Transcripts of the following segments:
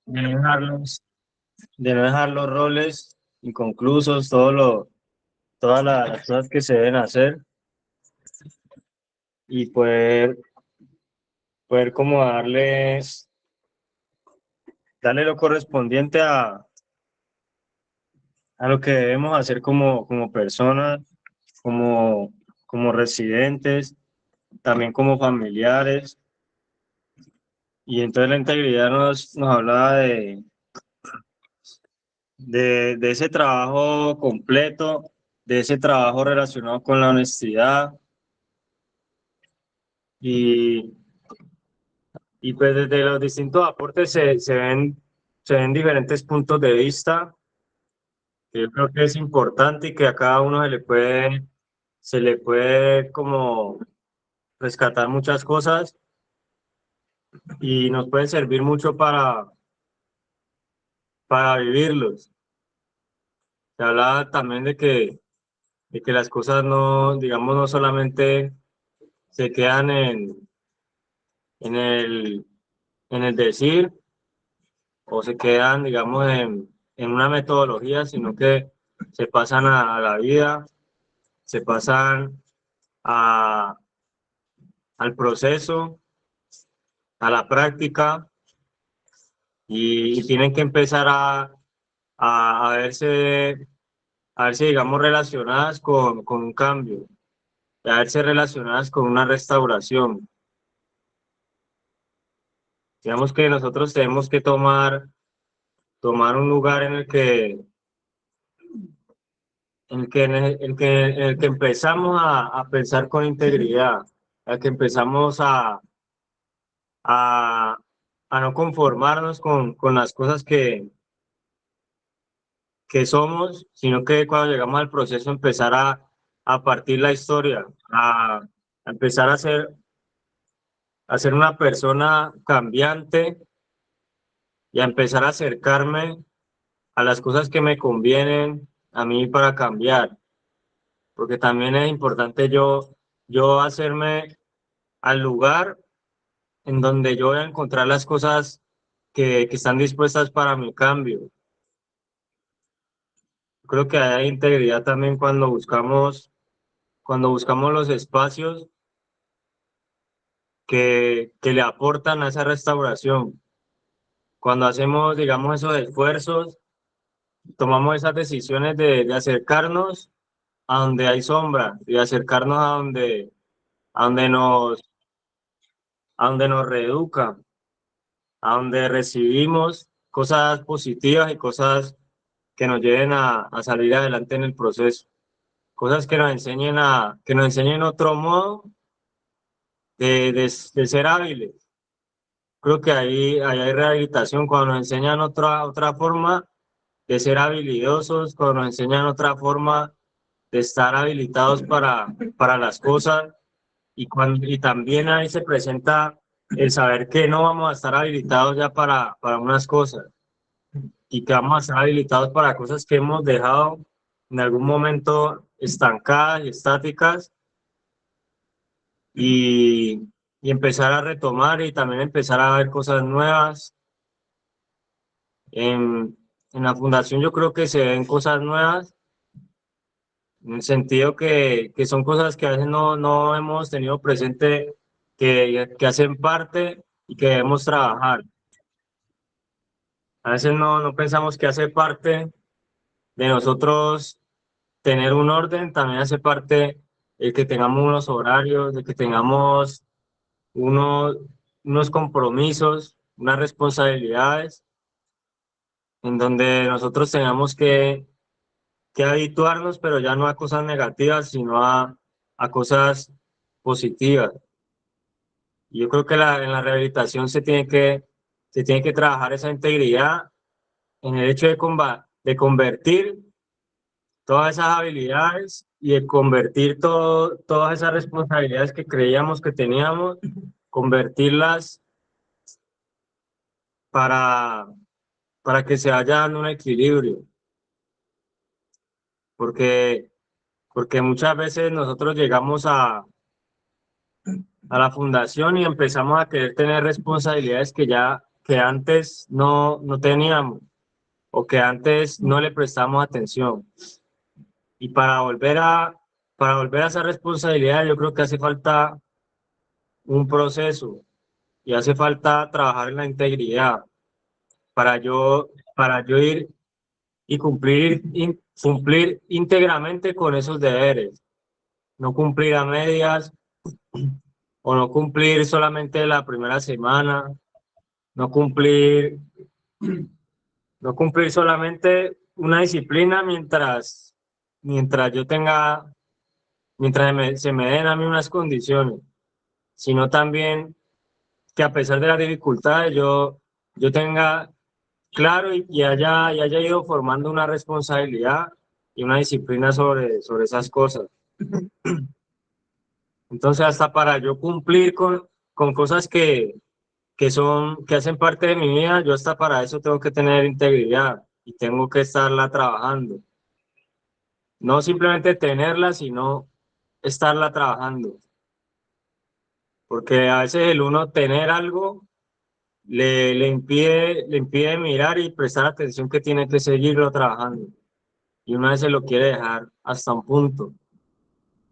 de no dejarlos, de no dejar los roles inconclusos, todas las cosas que se deben hacer y poder como darle lo correspondiente a lo que debemos hacer como personas, como, como residentes, también como familiares. Y entonces la integridad nos hablaba de ese trabajo completo, de ese trabajo relacionado con la honestidad y, y pues desde los distintos aportes se ven diferentes puntos de vista que yo creo que es importante y que a cada uno se le puede como rescatar muchas cosas y nos pueden servir mucho para vivirlos. Se habla también de que las cosas no, digamos, no solamente se quedan en en el decir o se quedan, digamos, en una metodología, sino que se pasan a la vida, se pasan a, al proceso, a la práctica y tienen que empezar a a verse, digamos, relacionadas con un cambio, a verse relacionadas con una restauración. Digamos que nosotros tenemos que tomar un lugar en el que empezamos a pensar con integridad, en el que empezamos a, a no conformarnos con las cosas que somos, sino que cuando llegamos al proceso empezar a partir la historia, a empezar a ser una persona cambiante y a empezar a acercarme a las cosas que me convienen a mí para cambiar, porque también es importante yo hacerme al lugar en donde yo voy a encontrar las cosas que están dispuestas para mi cambio. Creo que hay integridad también cuando buscamos los espacios que le aportan a esa restauración. Cuando hacemos, digamos, esos esfuerzos, tomamos esas decisiones de acercarnos a donde hay sombra, de acercarnos a a donde nos reeduca, a donde recibimos cosas positivas y cosas que nos lleven a salir adelante en el proceso, cosas que nos enseñen que nos enseñen otro modo de ser hábiles. Creo que ahí hay rehabilitación cuando nos enseñan otra forma de ser habilidosos, cuando nos enseñan otra forma de estar habilitados para las cosas y también ahí se presenta el saber que no vamos a estar habilitados ya para unas cosas y que vamos a estar habilitados para cosas que hemos dejado en algún momento estancadas y estáticas y, y empezar a retomar y también empezar a ver cosas nuevas. En la fundación yo creo que se ven cosas nuevas, en el sentido que son cosas que a veces no hemos tenido presente, que hacen parte y que debemos trabajar. A veces no pensamos que hace parte de nosotros tener un orden, también hace parte el que tengamos unos horarios, de que tengamos unos, unos compromisos, unas responsabilidades, en donde nosotros tengamos que habituarnos, pero ya no a cosas negativas, sino a cosas positivas. Y yo creo que en la rehabilitación se tiene que trabajar esa integridad en el hecho de convertir todas esas habilidades y de convertir todas esas responsabilidades que creíamos que teníamos, convertirlas para, para que se vaya dando un equilibrio, porque, porque muchas veces nosotros llegamos a la fundación y empezamos a querer tener responsabilidades que que antes no teníamos o que antes no le prestamos atención. Y para volver a esa responsabilidad, yo creo que hace falta un proceso y hace falta trabajar en la integridad para yo ir y cumplir íntegramente con esos deberes, no cumplir a medias o no cumplir solamente la primera semana, no cumplir, no cumplir solamente una disciplina mientras yo tenga, se me den a mí unas condiciones, sino también que a pesar de las dificultades yo tenga claro y haya ido formando una responsabilidad y una disciplina sobre esas cosas. Entonces, hasta para yo cumplir con cosas que hacen parte de mi vida, yo hasta para eso tengo que tener integridad y tengo que estarla trabajando. No simplemente tenerla, sino estarla trabajando. Porque a veces el uno tener algo le impide mirar y prestar atención que tiene que seguirlo trabajando. Y una vez se lo quiere dejar hasta un punto.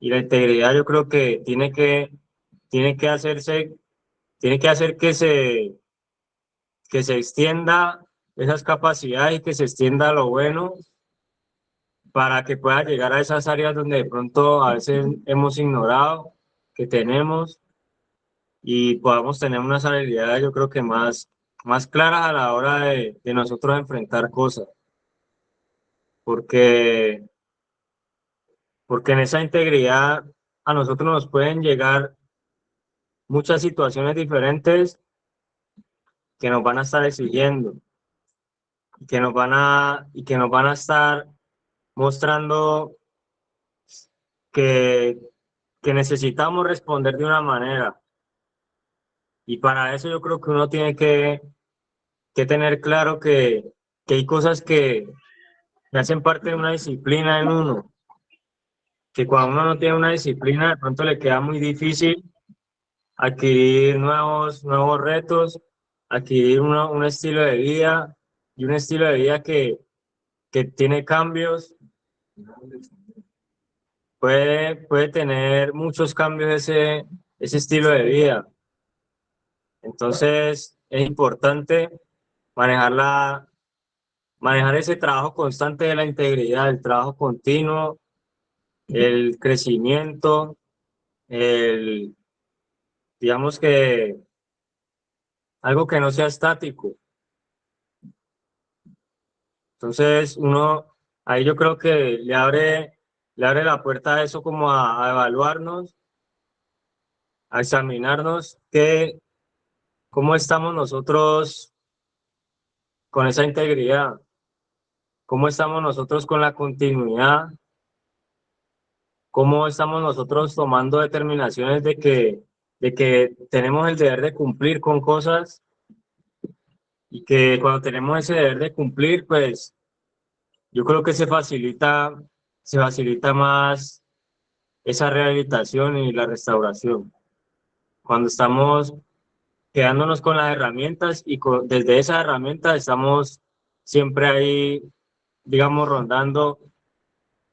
Y la integridad yo creo que tiene que hacerse, tiene que hacer que se extienda esas capacidades y que se extienda lo bueno para que pueda llegar a esas áreas donde de pronto a veces hemos ignorado que tenemos y podamos tener unas habilidades yo creo que más claras a la hora de nosotros enfrentar cosas. Porque, porque en esa integridad a nosotros nos pueden llegar muchas situaciones diferentes que nos van a estar exigiendo y que nos van a estar mostrando que, que necesitamos responder de una manera. Y para eso yo creo que uno tiene que tener claro que hay cosas que hacen parte de una disciplina en uno, que cuando uno no tiene una disciplina de pronto le queda muy difícil adquirir nuevos retos, adquirir un estilo de vida y un estilo de vida que tiene cambios, puede tener muchos cambios ese estilo de vida. Entonces es importante manejar manejar ese trabajo constante de la integridad, el trabajo continuo, el crecimiento, el, digamos que algo que no sea estático. Entonces ahí yo creo que le abre la puerta a eso como a evaluarnos, a examinarnos cómo estamos nosotros con esa integridad, cómo estamos nosotros con la continuidad, cómo estamos nosotros tomando determinaciones de que tenemos el deber de cumplir con cosas y que cuando tenemos ese deber de cumplir, pues yo creo que se facilita más esa rehabilitación y la restauración. Cuando estamos quedándonos con las herramientas y desde esas herramientas estamos siempre ahí, digamos, rondando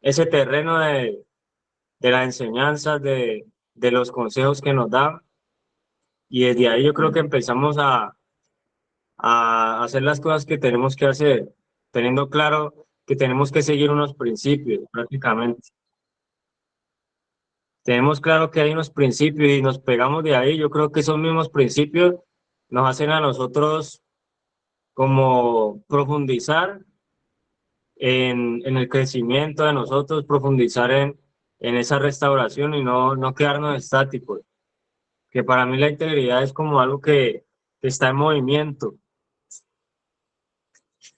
ese terreno de las enseñanzas, de los consejos que nos dan. Y desde ahí yo creo que empezamos a hacer las cosas que tenemos que hacer, teniendo claro que tenemos que seguir unos principios prácticamente. Tenemos claro que hay unos principios y nos pegamos de ahí. Yo creo que esos mismos principios nos hacen a nosotros como profundizar en el crecimiento de nosotros, profundizar en esa restauración y no quedarnos estáticos. Que para mí la integridad es como algo que está en movimiento,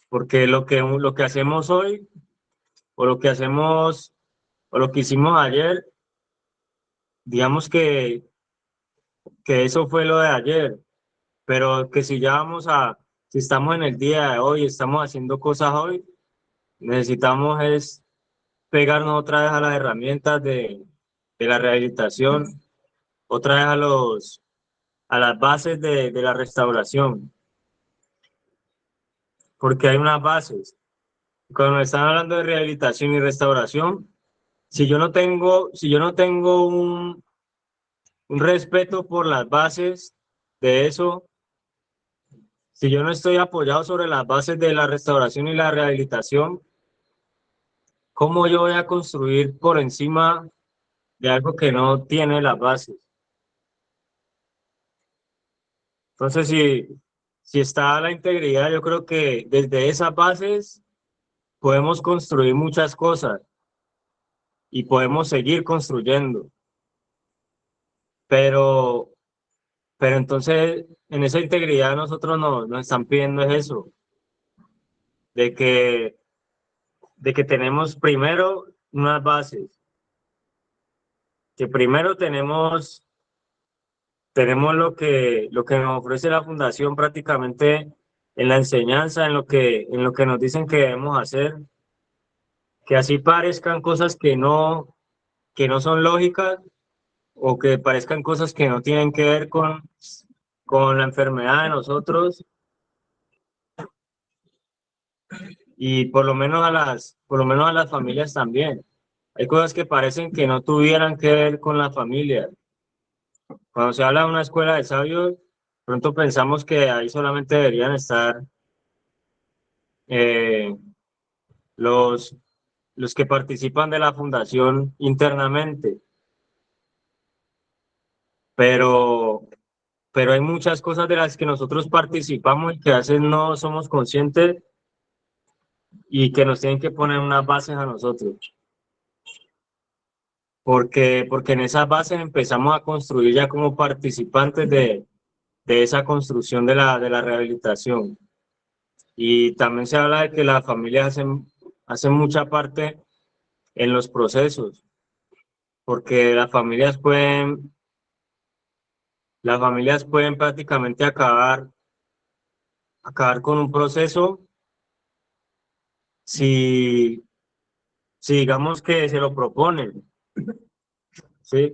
porque lo que hacemos hoy o lo que hacemos o lo que hicimos ayer, digamos que eso fue lo de ayer, pero que si estamos en el día de hoy, estamos haciendo cosas hoy, necesitamos es pegarnos otra vez a las herramientas de la rehabilitación, otra vez a las bases de la restauración. porque hay unas bases. Cuando me están hablando de rehabilitación y restauración, si yo no tengo un respeto por las bases de eso, si yo no estoy apoyado sobre las bases de la restauración y la rehabilitación, ¿cómo yo voy a construir por encima de algo que no tiene las bases? Entonces, si está la integridad, yo creo que desde esas bases podemos construir muchas cosas y podemos seguir construyendo. Pero, pero entonces, en esa integridad nosotros nos están pidiendo es eso, de que, de que tenemos primero unas bases, que primero tenemos lo que nos ofrece la fundación prácticamente en la enseñanza, en lo que nos dicen que debemos hacer, que así parezcan cosas que no son lógicas o que parezcan cosas que no tienen que ver con la enfermedad de nosotros y por lo menos a las familias también. Hay cosas que parecen que no tuvieran que ver con la familia. Cuando se habla de una escuela de sabios, pronto pensamos que ahí solamente deberían estar eh, los, los que participan de la fundación internamente, pero, pero hay muchas cosas de las que nosotros participamos y que a veces no somos conscientes y que nos tienen que poner unas bases a nosotros, porque en esas bases empezamos a construir ya como participantes de esa construcción de la rehabilitación. Y también se habla de que las familias hacen mucha parte en los procesos, porque las familias pueden prácticamente acabar con un proceso si, si digamos que se lo proponen, ¿sí?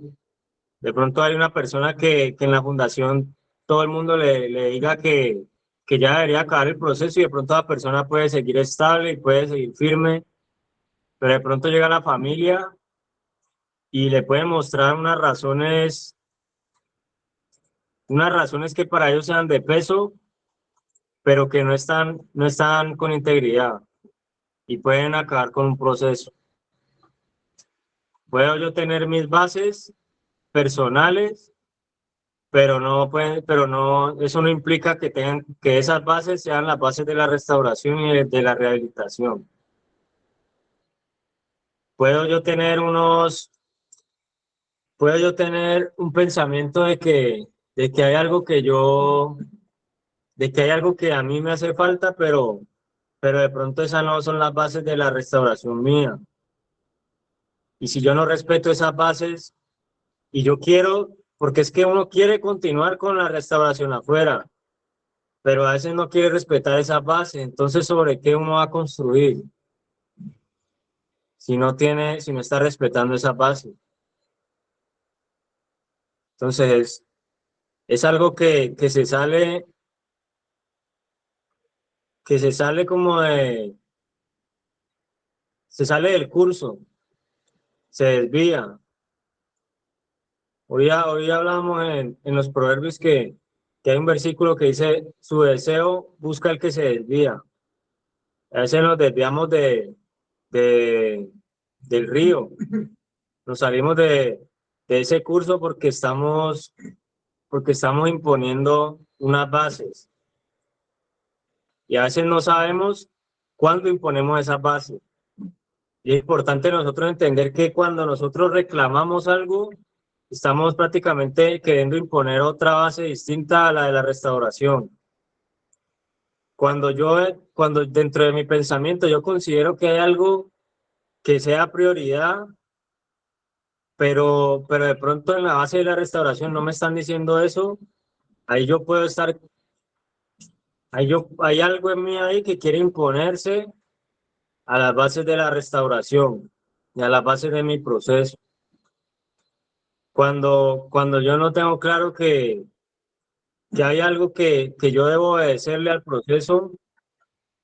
De pronto hay una persona que en la fundación todo el mundo le diga que ya debería acabar el proceso y de pronto la persona puede seguir estable y puede seguir firme, pero de pronto llega la familia y le puede mostrar unas razones que para ellos sean de peso, pero que no están con integridad y pueden acabar con un proceso. Puedo yo tener mis bases personales, pero no, eso no implica que esas bases sean las bases de la restauración y de la rehabilitación. Puedo yo tener puedo yo tener un pensamiento de que hay algo de que hay algo que a mí me hace falta, pero de pronto esas no son las bases de la restauración mía. Y si yo no respeto esas bases y yo quiero, porque es que uno quiere continuar con la restauración afuera, pero a veces no quiere respetar esas bases, entonces ¿sobre qué uno va a construir si no está respetando esas bases? Entonces es algo que se sale como se sale del curso, se desvía. Hoy hablamos en los proverbios que hay un versículo que dice, su deseo busca el que se desvía. A veces nos desviamos de, del río, nos salimos de ese curso porque estamos imponiendo unas bases y a veces no sabemos cuándo imponemos esas bases. Y es importante nosotros entender que cuando nosotros reclamamos algo, estamos prácticamente queriendo imponer otra base distinta a la de la restauración. Cuando dentro de mi pensamiento yo considero que hay algo que sea prioridad, pero de pronto en la base de la restauración no me están diciendo eso, ahí yo puedo estar, hay algo en mí ahí que quiere imponerse a las bases de la restauración y a las bases de mi proceso. Cuando yo no tengo claro que hay algo que yo debo obedecerle al proceso,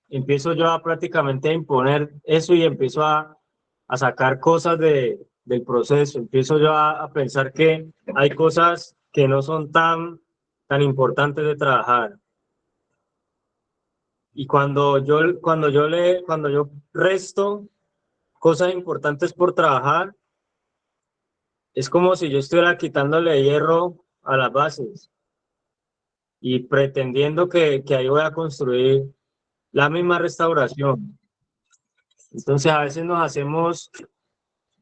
empiezo yo a prácticamente imponer eso y empiezo a sacar cosas del proceso. Empiezo yo a pensar que hay cosas que no son tan importantes de trabajar. Y cuando yo resto cosas importantes por trabajar, es como si yo estuviera quitándole hierro a las bases y pretendiendo que ahí voy a construir la misma restauración. Entonces a veces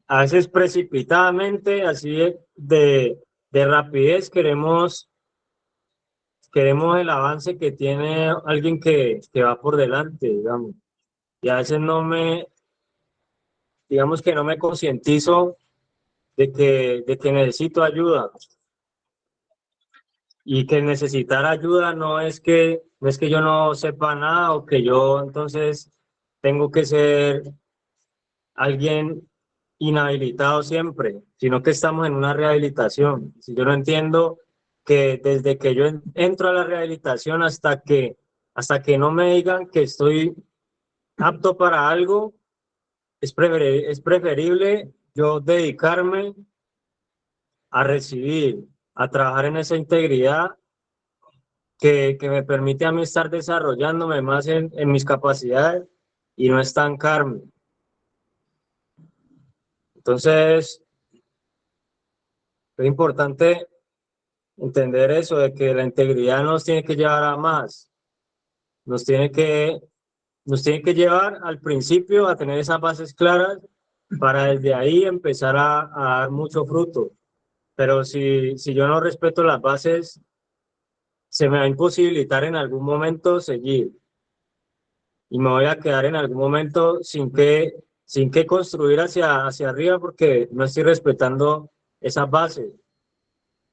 a veces precipitadamente, así de rapidez, queremos el avance que tiene alguien que va por delante, digamos. Y a veces digamos que no me concientizo de que necesito ayuda y que necesitar ayuda no es que yo no sepa nada o que yo entonces tengo que ser alguien inhabilitado siempre, sino que estamos en una rehabilitación. Si yo no entiendo que desde que yo entro a la rehabilitación hasta que no me digan que estoy apto para algo, es preferible yo dedicarme a recibir, a trabajar en esa integridad que me permite a mí estar desarrollándome más en mis capacidades y no estancarme. Entonces, es importante entender eso, de que la integridad nos tiene que llevar a más, nos tiene que, nos tiene que llevar al principio a tener esas bases claras para desde ahí empezar a dar mucho fruto. Pero si yo no respeto las bases, se me va a imposibilitar en algún momento seguir y me voy a quedar en algún momento sin que construir hacia arriba porque no estoy respetando esas bases.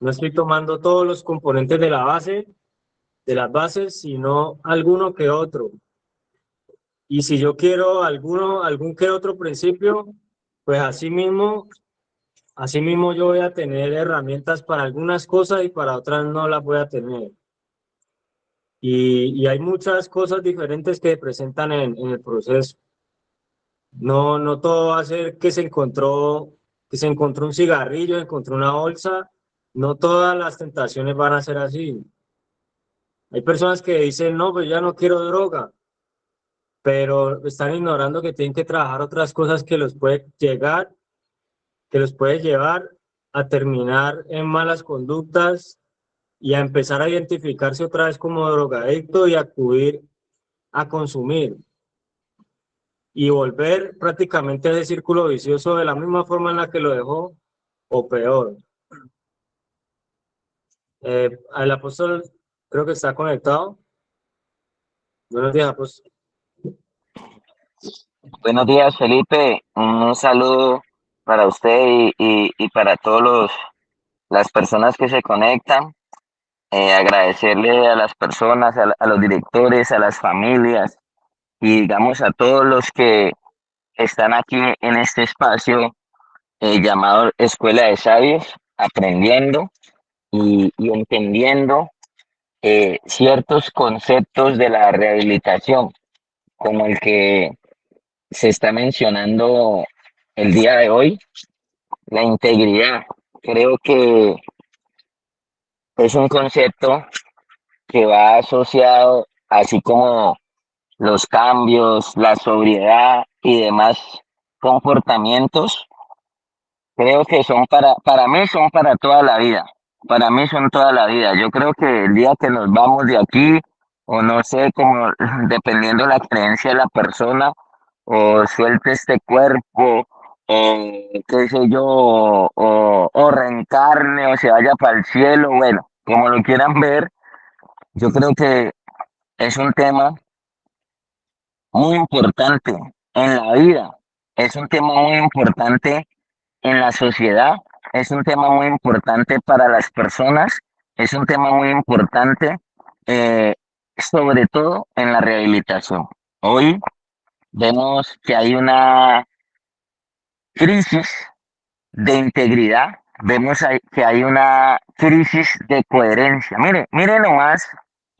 No estoy tomando todos los componentes de las bases, sino alguno que otro. Y si yo quiero algún que otro principio, pues así mismo yo voy a tener herramientas para algunas cosas y para otras no las voy a tener. Y hay muchas cosas diferentes que se presentan en el proceso. No todo va a ser que se encontró un cigarrillo, encontró una bolsa. No todas las tentaciones van a ser así. Hay personas que dicen, no, pues ya no quiero droga, pero están ignorando que tienen que trabajar otras cosas que los puede llevar a terminar en malas conductas y a empezar a identificarse otra vez como drogadicto y acudir a consumir y volver prácticamente a ese círculo vicioso de la misma forma en la que lo dejó o peor. El apóstol creo que está conectado. Buenos días, apóstol. Buenos días, Felipe. Un saludo para usted y para todos las personas que se conectan. Agradecerle a las personas, a los directores, a las familias y digamos a todos los que están aquí en este espacio llamado Escuela de Sabios, aprendiendo y entendiendo ciertos conceptos de la rehabilitación, como el que se está mencionando el día de hoy, la integridad. Creo que es un concepto que va asociado, así como los cambios, la sobriedad y demás comportamientos, creo que son para mí son para toda la vida. Para mí son toda la vida. Yo creo que el día que nos vamos de aquí, o no sé, como dependiendo la creencia de la persona, o suelte este cuerpo, o qué sé yo, o reencarne, o se vaya para el cielo, bueno, como lo quieran ver, yo creo que es un tema muy importante en la vida, es un tema muy importante en la sociedad, es un tema muy importante para las personas, es un tema muy importante, eh, sobre todo en la rehabilitación. Hoy vemos que hay una crisis de integridad, que hay una crisis de coherencia. Mire nomás,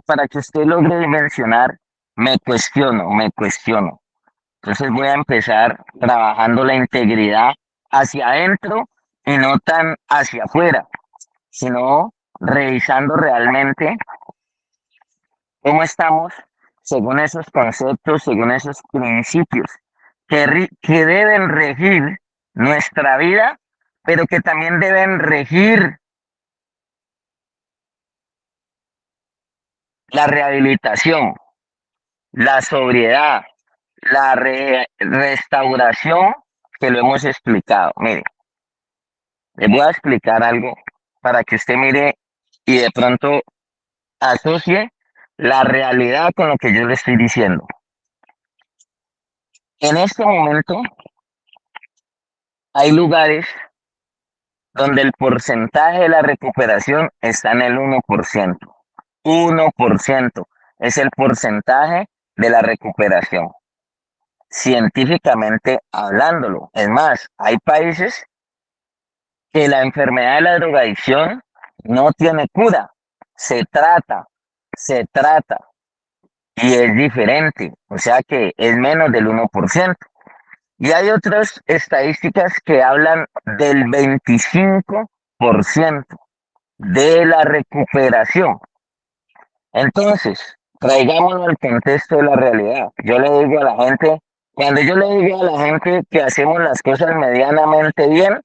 para que usted logre dimensionar, me cuestiono. Entonces voy a empezar trabajando la integridad hacia adentro y no tan hacia afuera, sino revisando realmente cómo estamos según esos conceptos, según esos principios que deben regir nuestra vida, pero que también deben regir la rehabilitación, la sobriedad, la restauración, que lo hemos explicado. Mire, les voy a explicar algo para que usted mire y de pronto asocie la realidad con lo que yo le estoy diciendo. En este momento hay lugares donde el porcentaje de la recuperación está en el 1%. 1% es el porcentaje de la recuperación, científicamente hablándolo. Es más, hay países que la enfermedad de la drogadicción no tiene cura, se trata, se trata, y es diferente, o sea que es menos del 1%. Y hay otras estadísticas que hablan del 25% de la recuperación. Entonces, traigámoslo al contexto de la realidad. Yo le digo a la gente, cuando yo le digo a la gente que hacemos las cosas medianamente bien,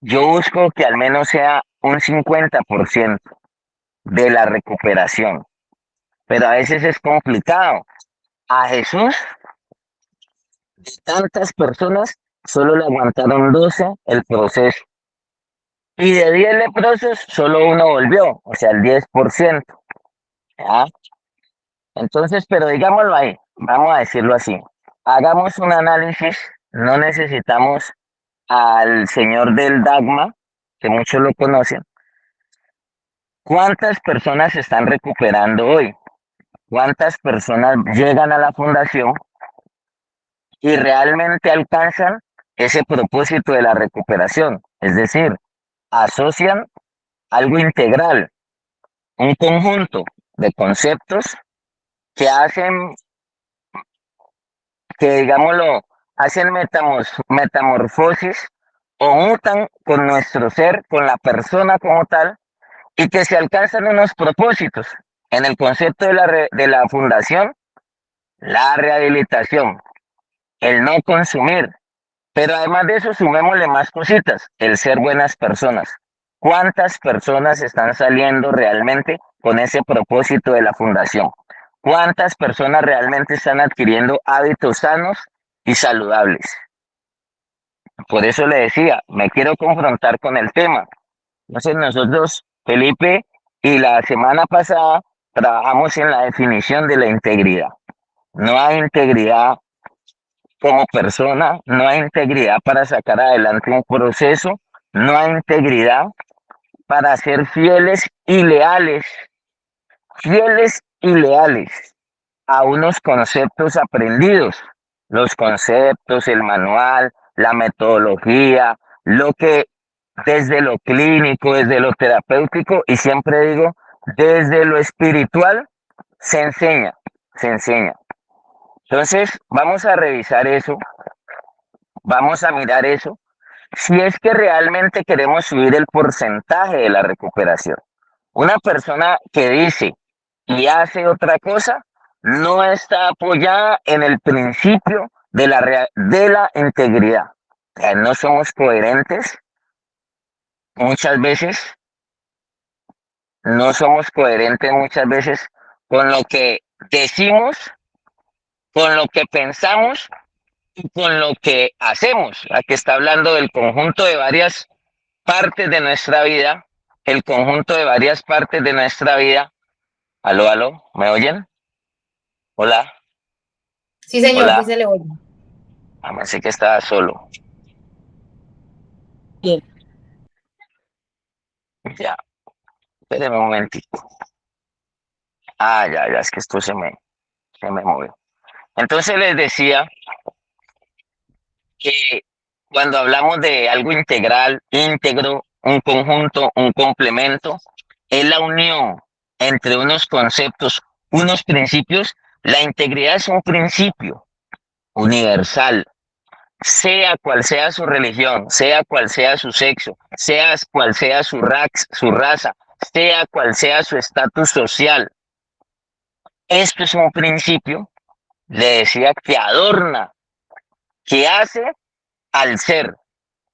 yo busco que al menos sea un 50% de la recuperación. Pero a veces es complicado. A Jesús, de tantas personas, solo le aguantaron 12 el proceso. Y de 10 leprosos, solo uno volvió, o sea, el 10%. ¿Ya? Entonces, pero digámoslo ahí, vamos a decirlo así. Hagamos un análisis, no necesitamos al señor del Dagma, que muchos lo conocen. ¿Cuántas personas se están recuperando hoy? ¿Cuántas personas llegan a la fundación y realmente alcanzan ese propósito de la recuperación? Es decir, asocian algo integral, un conjunto de conceptos que hacen, que digámoslo, hacen metamorfosis o mutan con nuestro ser, con la persona como tal, y que se alcanzan unos propósitos. En el concepto de la fundación, la rehabilitación, el no consumir, pero además de eso sumémosle más cositas, el ser buenas personas. ¿Cuántas personas están saliendo realmente con ese propósito de la fundación? ¿Cuántas personas realmente están adquiriendo hábitos sanos y saludables? Por eso le decía, me quiero confrontar con el tema. Entonces nosotros, Felipe, y la semana pasada trabajamos en la definición de la integridad. No hay integridad como persona, no hay integridad para sacar adelante un proceso, no hay integridad para ser fieles y leales a unos conceptos aprendidos, los conceptos, el manual, la metodología, lo que desde lo clínico, desde lo terapéutico y siempre digo, desde lo espiritual se enseña, se enseña. Entonces, vamos a revisar eso, vamos a mirar eso, si es que realmente queremos subir el porcentaje de la recuperación. Una persona que dice y hace otra cosa no está apoyada en el principio de la integridad. O sea, no somos coherentes muchas veces, no somos coherentes muchas veces con lo que decimos, con lo que pensamos y con lo que hacemos. Aquí está hablando del conjunto de varias partes de nuestra vida, el conjunto de varias partes de nuestra vida. Aló, aló, ¿me oyen? Hola, Sí, señor, sí hola. se le oye. Así que estaba solo. Bien. Ya, espéreme un momentito. Ya, es que esto se me movió. Entonces les decía que cuando hablamos de algo integral, íntegro, un conjunto, un complemento, es la unión entre unos conceptos, unos principios, La integridad es un principio universal, sea cual sea su religión, sea cual sea su sexo, sea cual sea su raza, sea cual sea su estatus social. Esto es un principio, le decía, que adorna, que hace al ser,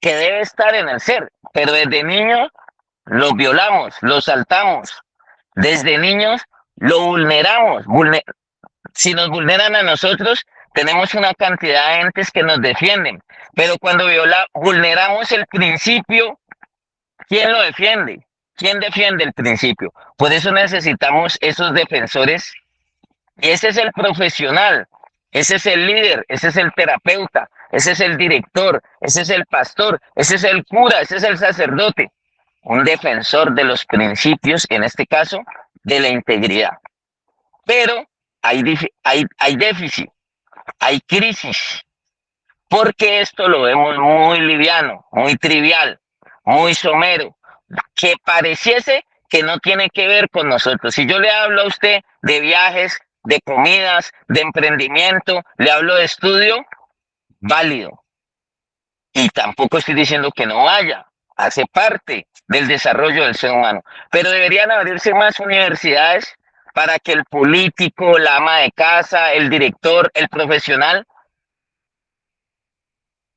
que debe estar en el ser, pero desde niños lo violamos, lo saltamos, desde niños lo vulneramos. Si nos vulneran a nosotros, tenemos una cantidad de entes que nos defienden, pero cuando vulneramos el principio, ¿quién lo defiende? ¿Quién defiende el principio? Por eso necesitamos esos defensores, y ese es el profesional, ese es el líder, ese es el terapeuta, ese es el director, ese es el pastor, ese es el cura, ese es el sacerdote, un defensor de los principios, en este caso, de la integridad. Pero hay déficit, hay crisis, porque esto lo vemos muy liviano, muy trivial, muy somero, que pareciese que no tiene que ver con nosotros. Si yo le hablo a usted de viajes, de comidas, de emprendimiento, le hablo de estudio, válido. Y tampoco estoy diciendo que no vaya, hace parte del desarrollo del ser humano. Pero deberían abrirse más universidades para que el político, la ama de casa, el director, el profesional,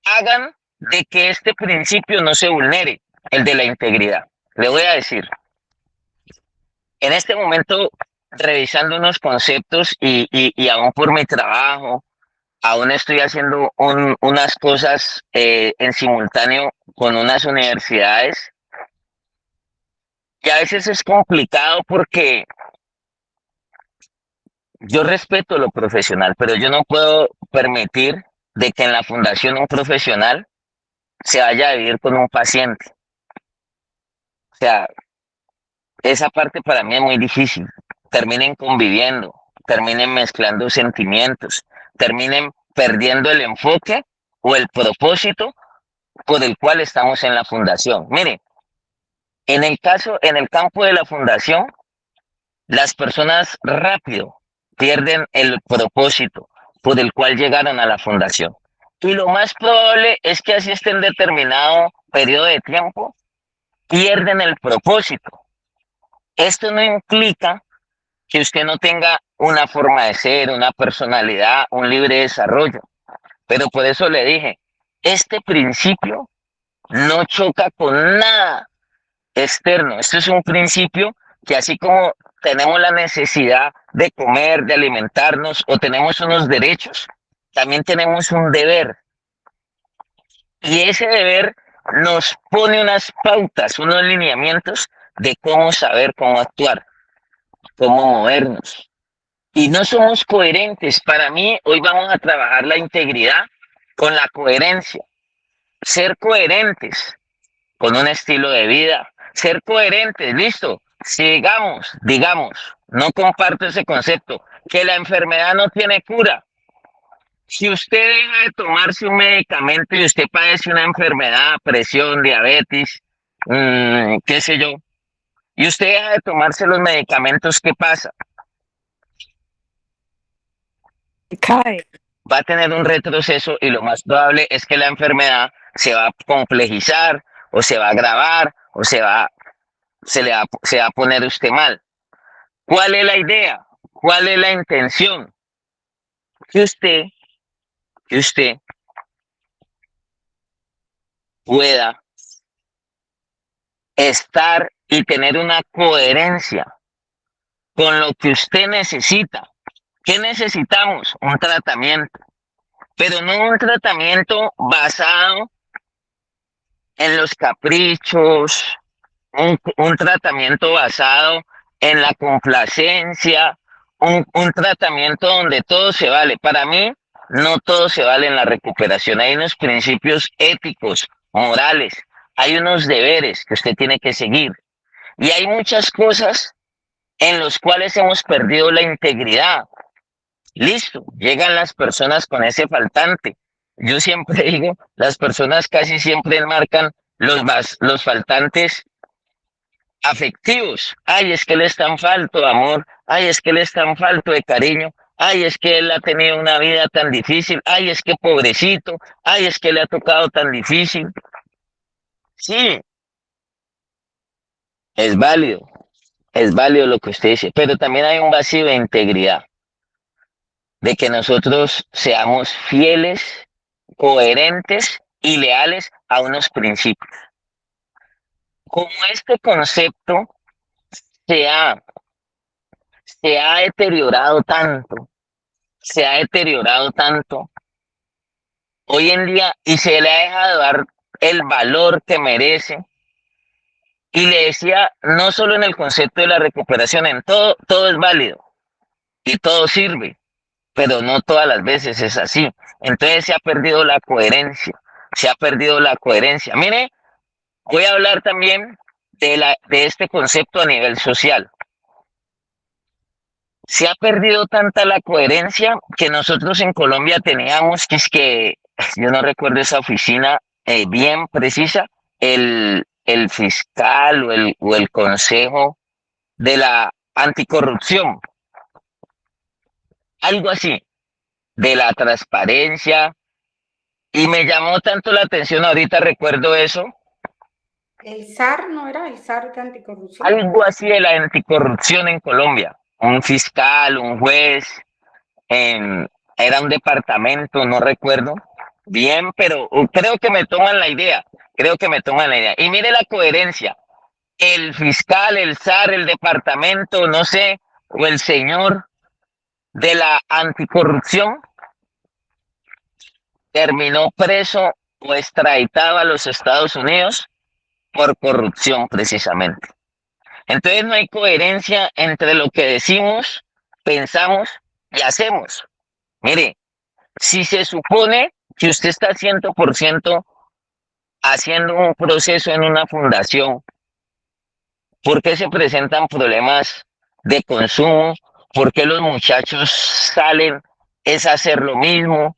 hagan de que este principio no se vulnere, el de la integridad. Le voy a decir, en este momento, revisando unos conceptos y aún por mi trabajo, aún estoy haciendo unas cosas en simultáneo con unas universidades, y a veces es complicado porque yo respeto lo profesional, pero yo no puedo permitir de que en la fundación un profesional se vaya a vivir con un paciente. O sea, esa parte para mí es muy difícil. Terminen conviviendo, terminen mezclando sentimientos, terminen perdiendo el enfoque o el propósito por el cual estamos en la fundación. Mire, en el campo de la fundación, las personas rápido pierden el propósito por el cual llegaron a la fundación. Y lo más probable es que así estén determinado periodo de tiempo, pierden el propósito. Esto no implica que usted no tenga una forma de ser, una personalidad, un libre desarrollo. Pero por eso le dije, este principio no choca con nada externo. Esto es un principio que así como tenemos la necesidad de comer, de alimentarnos o tenemos unos derechos, también tenemos un deber. Y ese deber nos pone unas pautas, unos lineamientos de cómo saber cómo actuar, cómo movernos. Y no somos coherentes. Para mí, hoy vamos a trabajar la integridad con la coherencia. Ser coherentes con un estilo de vida. Ser coherentes, listo. Digamos, no comparto ese concepto, que la enfermedad no tiene cura. Si usted deja de tomarse un medicamento y usted padece una enfermedad, presión, diabetes, qué sé yo, y usted deja de tomarse los medicamentos, ¿qué pasa? Cae. Va a tener un retroceso y lo más probable es que la enfermedad se va a complejizar o se va a agravar o se va a poner usted mal. ¿Cuál es la idea? ¿Cuál es la intención? Que usted pueda estar y tener una coherencia con lo que usted necesita. ¿Qué necesitamos? Un tratamiento, pero no un tratamiento basado en los caprichos, un tratamiento basado en la complacencia, un tratamiento donde todo se vale. Para mí, no todo se vale en la recuperación. Hay unos principios éticos, morales, hay unos deberes que usted tiene que seguir. Y hay muchas cosas en las cuales hemos perdido la integridad. Listo, llegan las personas con ese faltante. Yo siempre digo, las personas casi siempre enmarcan los faltantes afectivos. Ay, es que le es tan falto de amor. Ay, es que le es tan falto de cariño. Ay, es que él ha tenido una vida tan difícil. Ay, es que pobrecito. Ay, es que le ha tocado tan difícil. Sí, es válido. Es válido lo que usted dice, pero también hay un vacío de integridad, de que nosotros seamos fieles, coherentes y leales a unos principios. Como este concepto se ha, se ha deteriorado tanto, se ha deteriorado tanto hoy en día y se le ha dejado dar el valor que merece. Y le decía, no solo en el concepto de la recuperación, en todo, todo es válido y todo sirve, pero no todas las veces es así. Entonces se ha perdido la coherencia, se ha perdido la coherencia. Mire, voy a hablar también de este concepto a nivel social. Se ha perdido tanta la coherencia que nosotros en Colombia teníamos, que es que, yo no recuerdo esa oficina bien precisa, el fiscal o el consejo de la anticorrupción, algo así, de la transparencia, y me llamó tanto la atención, ahorita recuerdo eso, ¿El SAR no era el SAR de anticorrupción? algo así de la anticorrupción en Colombia, un fiscal, un juez, en, era un departamento, no recuerdo bien, pero creo que me toman la idea, creo que me toman la idea. Y mire la coherencia, el fiscal, el SAR, el departamento, no sé, o el señor de la anticorrupción terminó preso o extraditado a los Estados Unidos por corrupción precisamente. Entonces no hay coherencia entre lo que decimos, pensamos y hacemos. Mire, si se supone que usted está 100% haciendo un proceso en una fundación, ¿por qué se presentan problemas de consumo? ¿Por qué los muchachos salen es hacer lo mismo?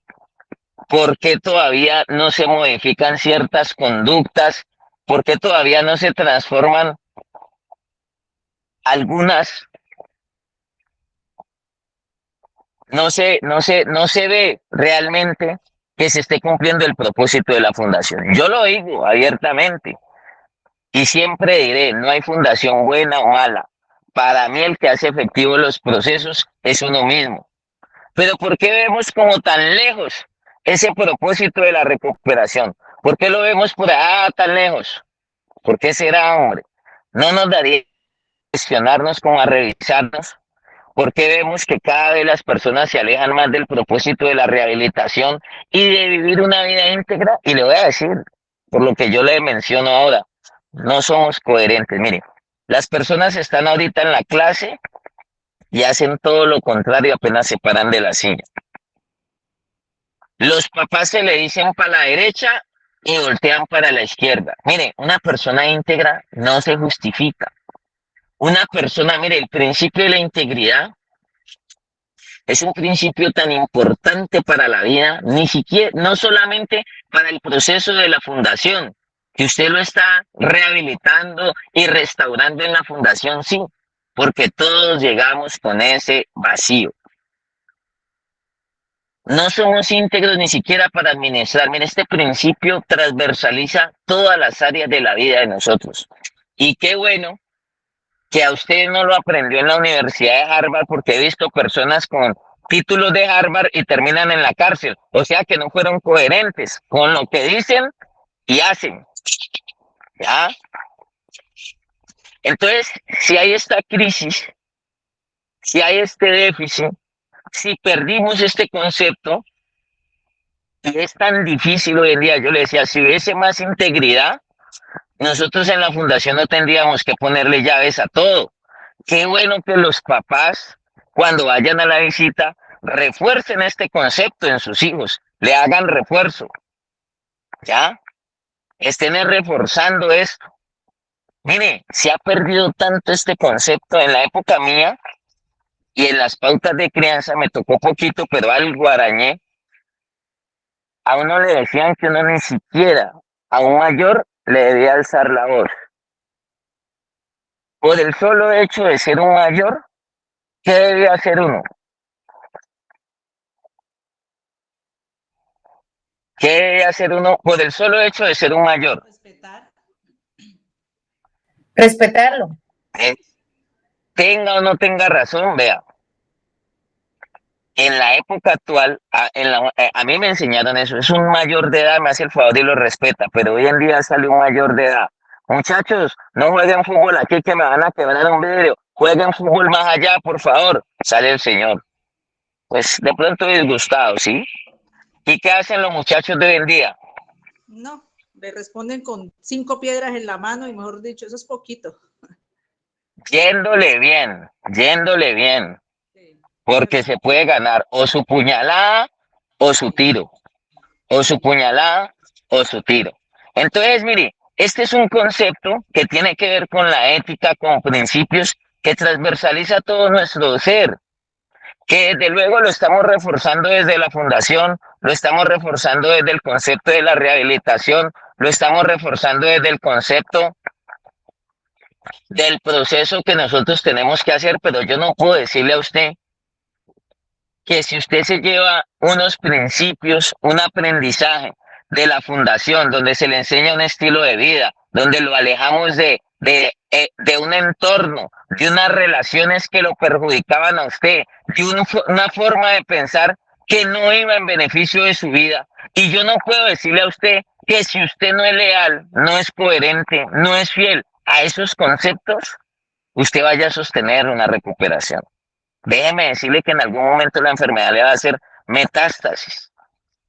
¿Por qué todavía no se modifican ciertas conductas? ¿Por qué todavía no se transforman algunas? No se ve realmente que se esté cumpliendo el propósito de la fundación. Yo lo digo abiertamente y siempre diré, no hay fundación buena o mala. Para mí el que hace efectivos los procesos es uno mismo. Pero ¿por qué vemos como tan lejos ese propósito de la recuperación? ¿Por qué lo vemos por allá tan lejos? ¿Por qué será, hombre? No nos daría cuestionarnos como a revisarnos, porque vemos que cada vez las personas se alejan más del propósito de la rehabilitación y de vivir una vida íntegra. Y le voy a decir, por lo que yo le menciono ahora, no somos coherentes. Mire, las personas están ahorita en la clase y hacen todo lo contrario, apenas se paran de la silla. Los papás se le dicen para la derecha y voltean para la izquierda. Mire, una persona íntegra no se justifica. Una persona, mire, el principio de la integridad es un principio tan importante para la vida, ni siquiera, no solamente para el proceso de la fundación, que usted lo está rehabilitando y restaurando en la fundación, sí, porque todos llegamos con ese vacío. No somos íntegros ni siquiera para administrar. Mire, este principio transversaliza todas las áreas de la vida de nosotros. Y qué bueno que a usted no lo aprendió en la Universidad de Harvard, porque he visto personas con títulos de Harvard y terminan en la cárcel. O sea que no fueron coherentes con lo que dicen y hacen. ¿Ya? Entonces, si hay esta crisis, si hay este déficit, si perdimos este concepto, y es tan difícil hoy en día, yo le decía, si hubiese más integridad, nosotros en la fundación no tendríamos que ponerle llaves a todo. Qué bueno que los papás, cuando vayan a la visita, refuercen este concepto en sus hijos, le hagan refuerzo, ¿ya? Estén reforzando esto. Mire, se ha perdido tanto este concepto en la época mía y en las pautas de crianza me tocó poquito, pero algo arañé. A uno le decían que uno ni siquiera a un mayor le debía alzar la voz. Por el solo hecho de ser un mayor, ¿qué debe hacer uno? ¿Qué debe hacer uno por el solo hecho de ser un mayor? Respetarlo. Tenga o no tenga razón, vea. En la época actual, a mí me enseñaron eso, es un mayor de edad, me hace el favor y lo respeta, pero hoy en día sale un mayor de edad. Muchachos, no jueguen fútbol aquí que me van a quebrar un vidrio, jueguen fútbol más allá, por favor. Sale el señor. Pues de pronto disgustado, ¿sí? ¿Y qué hacen los muchachos de hoy en día? No, le responden con 5 piedras en la mano y mejor dicho, eso es poquito. Yéndole bien, Sí. porque se puede ganar o su puñalada o su tiro, o su puñalada o su tiro. Entonces, mire, este es un concepto que tiene que ver con la ética, con principios que transversaliza todo nuestro ser, que desde luego lo estamos reforzando desde la fundación, lo estamos reforzando desde el concepto de la rehabilitación, lo estamos reforzando desde el concepto del proceso que nosotros tenemos que hacer, pero yo no puedo decirle a usted que si usted se lleva unos principios, un aprendizaje de la fundación, donde se le enseña un estilo de vida, donde lo alejamos de un entorno, de unas relaciones que lo perjudicaban a usted, de una forma de pensar que no iba en beneficio de su vida. Y yo no puedo decirle a usted que si usted no es leal, no es coherente, no es fiel a esos conceptos, usted vaya a sostener una recuperación. Déjeme decirle que en algún momento la enfermedad le va a hacer metástasis.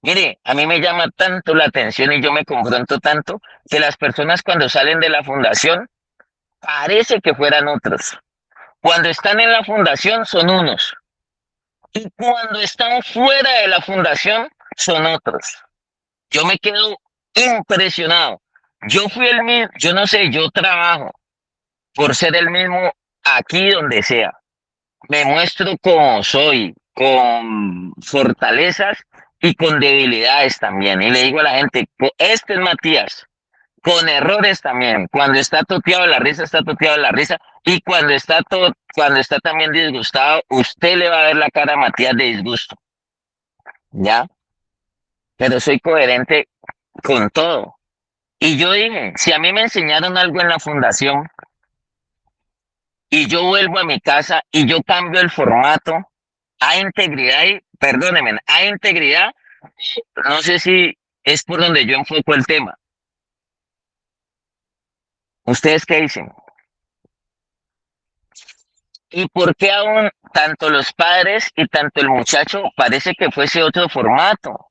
Mire, a mí me llama tanto la atención y yo me confronto tanto que las personas cuando salen de la fundación parece que fueran otros. Cuando están en la fundación son unos y cuando están fuera de la fundación son otros. Yo me quedo impresionado. Yo fui el mismo, yo no sé, yo trabajo por ser el mismo aquí donde sea. Me muestro como soy, con fortalezas y con debilidades también. Y le digo a la gente, este es Matías, con errores también. Cuando está toteado de la risa, está toteado de la risa. Y cuando está también disgustado, usted le va a ver la cara a Matías de disgusto. ¿Ya? Pero soy coherente con todo. Y yo dije, si a mí me enseñaron algo en la fundación y yo vuelvo a mi casa y yo cambio el formato, hay integridad y, perdónenme, hay integridad, no sé si es por donde yo enfoco el tema. ¿Ustedes qué dicen? ¿Y por qué aún tanto los padres y tanto el muchacho parece que fuese otro formato?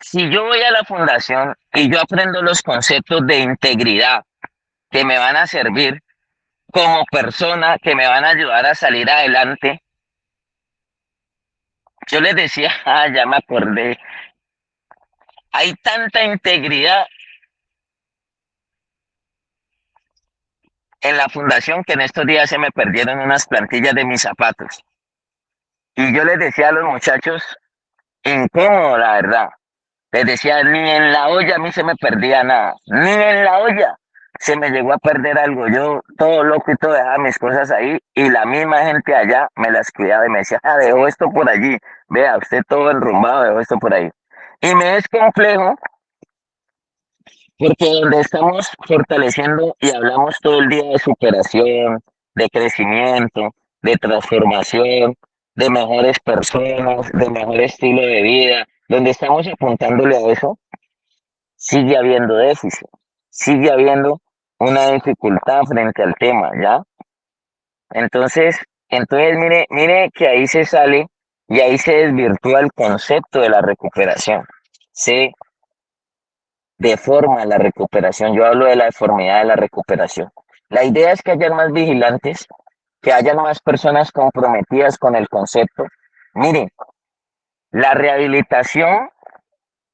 Si yo voy a la fundación y yo aprendo los conceptos de integridad que me van a servir como persona, que me van a ayudar a salir adelante, yo les decía, ya me acordé, hay tanta integridad en la fundación que en estos días se me perdieron unas plantillas de mis zapatos. Y yo les decía a los muchachos, incómodo la verdad, les decía, ni en la olla a mí se me perdía nada, ni en la olla se me llegó a perder algo. Yo todo loco y todo dejaba mis cosas ahí y la misma gente allá me las cuidaba y me decía, dejó esto por allí, vea, usted todo enrumbado, dejó esto por ahí. Y me es complejo porque donde estamos fortaleciendo y hablamos todo el día de superación, de crecimiento, de transformación, de mejores personas, de mejor estilo de vida, donde estamos apuntándole a eso, sigue habiendo déficit, sigue habiendo una dificultad frente al tema, ¿ya? Entonces, mire que ahí se sale y ahí se desvirtúa el concepto de la recuperación. Se deforma la recuperación. Yo hablo de la deformidad de la recuperación. La idea es que hayan más vigilantes, que hayan más personas comprometidas con el concepto. Miren, la rehabilitación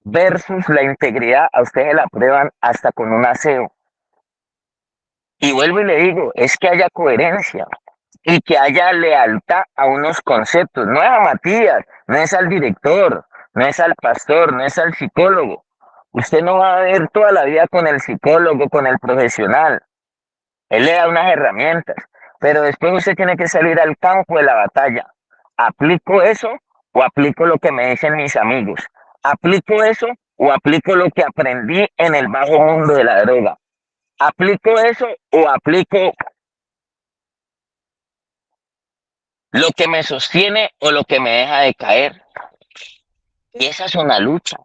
versus la integridad, a ustedes la prueban hasta con un aseo. Y vuelvo y le digo, es que haya coherencia y que haya lealtad a unos conceptos. No es a Matías, no es al director, no es al pastor, no es al psicólogo. Usted no va a ver toda la vida con el psicólogo, con el profesional. Él le da unas herramientas, pero después usted tiene que salir al campo de la batalla. ¿Aplico eso o aplico lo que me dicen mis amigos? ¿Aplico eso o aplico lo que aprendí en el bajo mundo de la droga? ¿Aplico eso o aplico lo que me sostiene o lo que me deja de caer? Y esa es una lucha.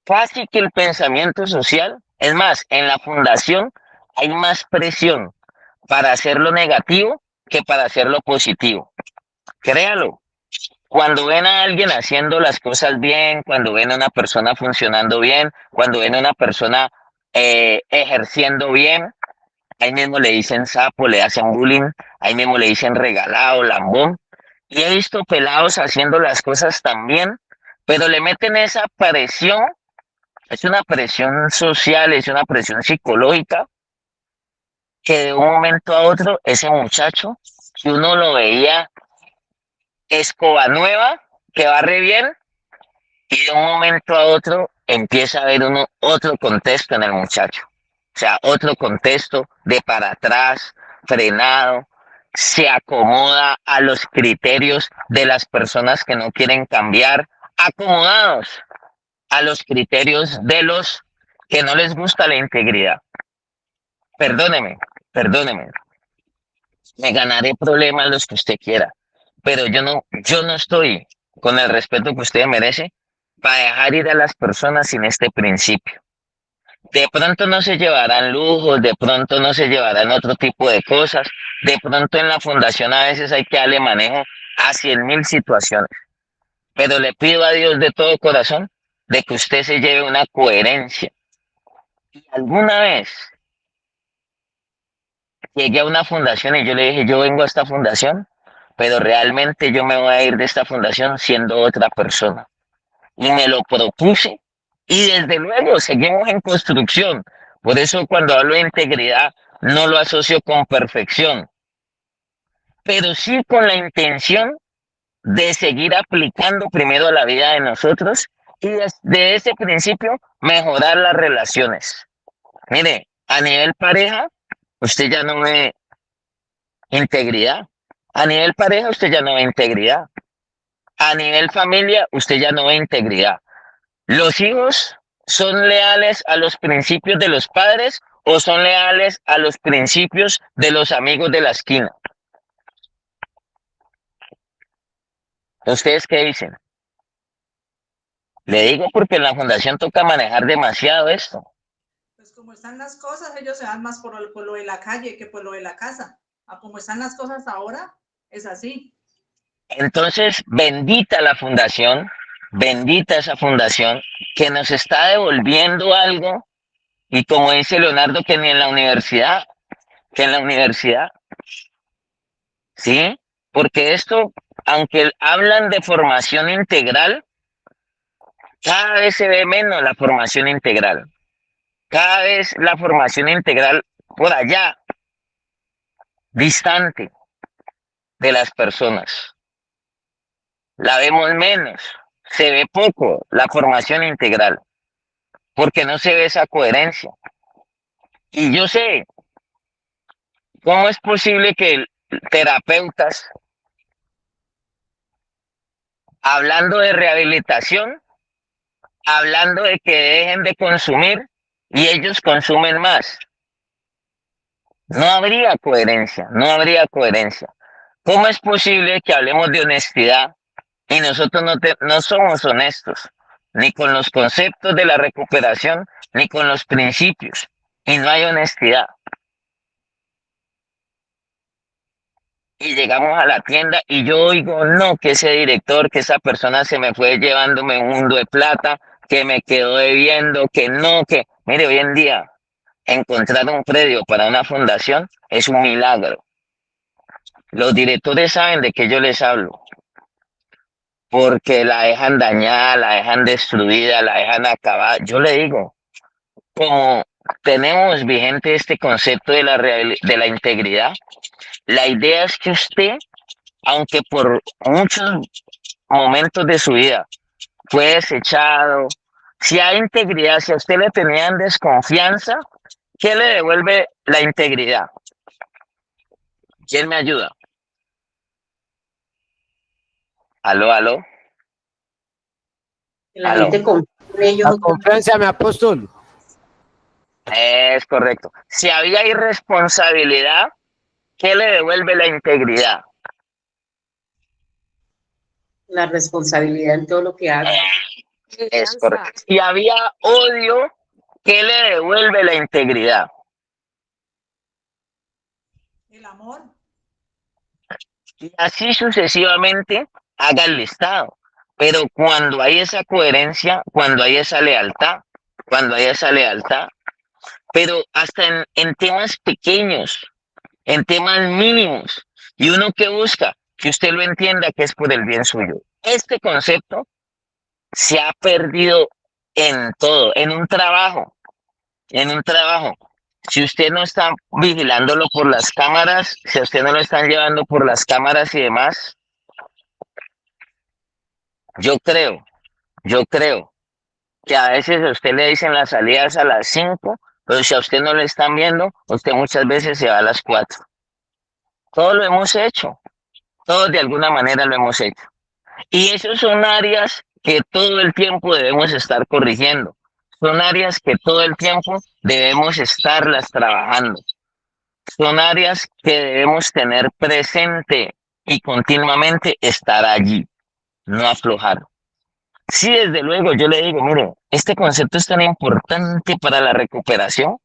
Casi que el pensamiento social, es más, en la fundación hay más presión para hacer lo negativo que para hacer lo positivo. Créalo. Cuando ven a alguien haciendo las cosas bien, cuando ven a una persona funcionando bien, cuando ven a una persona ejerciendo bien, ahí mismo le dicen sapo, le hacen bullying, ahí mismo le dicen regalado, lambón. Y he visto pelados haciendo las cosas tan bien, pero le meten esa presión, es una presión social, es una presión psicológica, que de un momento a otro ese muchacho, que uno lo veía escoba nueva, que va re bien, y de un momento a otro empieza a haber otro contexto en el muchacho. O sea, otro contexto de para atrás, frenado, se acomoda a los criterios de las personas que no quieren cambiar, acomodados a los criterios de los que no les gusta la integridad. Perdóneme, perdóneme, me ganaré problemas los que usted quiera, pero yo no estoy con el respeto que usted merece para dejar ir a las personas sin este principio. De pronto no se llevarán lujos, de pronto no se llevarán otro tipo de cosas, de pronto en la fundación a veces hay que darle manejo a 100.000 situaciones, pero le pido a Dios de todo corazón de que usted se lleve una coherencia. Y alguna vez llegué a una fundación y yo le dije, yo vengo a esta fundación, pero realmente yo me voy a ir de esta fundación siendo otra persona. Y me lo propuse y desde luego seguimos en construcción. Por eso cuando hablo de integridad no lo asocio con perfección, pero sí con la intención de seguir aplicando primero a la vida de nosotros y desde ese principio mejorar las relaciones. Mire, a nivel pareja, usted ya no ve integridad. A nivel pareja, usted ya no ve integridad. A nivel familia, usted ya no ve integridad. ¿Los hijos son leales a los principios de los padres o son leales a los principios de los amigos de la esquina? ¿Ustedes qué dicen? Le digo porque en la fundación toca manejar demasiado esto. Pues como están las cosas, ellos se van más por lo de la calle que por lo de la casa. A como están las cosas ahora, es así. Entonces, bendita esa fundación que nos está devolviendo algo y como dice Leonardo, que ni en la universidad, que en la universidad, ¿sí? Porque esto, aunque hablan de formación integral, cada vez se ve menos la formación integral. Cada vez la formación integral por allá, distante de las personas. La vemos menos, se ve poco la formación integral, porque no se ve esa coherencia. Y yo sé, ¿cómo es posible que terapeutas, hablando de rehabilitación, hablando de que dejen de consumir y ellos consumen más? No habría coherencia, no habría coherencia. ¿Cómo es posible que hablemos de honestidad y nosotros no somos honestos, ni con los conceptos de la recuperación, ni con los principios, y no hay honestidad? Y llegamos a la tienda y yo oigo, no, que ese director, que esa persona se me fue llevándome un mundo de plata, que me quedó debiendo, que no, que, mire, hoy en día encontrar un predio para una fundación es un milagro. Los directores saben de qué yo les hablo, porque la dejan dañada, la dejan destruida, la dejan acabada. Yo le digo, como tenemos vigente este concepto de de la integridad, la idea es que usted, aunque por muchos momentos de su vida fue desechado, si hay integridad, si a usted le tenían desconfianza, ¿qué le devuelve la integridad? ¿Quién me ayuda? Aló, aló. Que la Aló. gente confía en ellos. La confianza, mi apóstol. Es correcto. Si había irresponsabilidad, ¿qué le devuelve la integridad? La responsabilidad en todo lo que hace. Es correcto. Si había odio, ¿qué le devuelve la integridad? El amor. Y así sucesivamente haga el listado. Pero cuando hay esa coherencia, cuando hay esa lealtad, pero hasta en temas pequeños, en temas mínimos, y uno que busca que usted lo entienda que es por el bien suyo. Este concepto se ha perdido en todo, en un trabajo. Si usted no está vigilándolo por las cámaras, si a usted no lo están llevando por las cámaras y demás, yo creo que a veces a usted le dicen las salidas a las 5, pero si a usted no le están viendo, usted muchas veces se va a las 4. Todos lo hemos hecho, todos de alguna manera lo hemos hecho. Y esos son áreas que todo el tiempo debemos estar corrigiendo. Son áreas que todo el tiempo debemos estarlas trabajando. Son áreas que debemos tener presente y continuamente estar allí, no aflojar. Sí, desde luego, yo le digo, mire, este concepto es tan importante para la recuperación.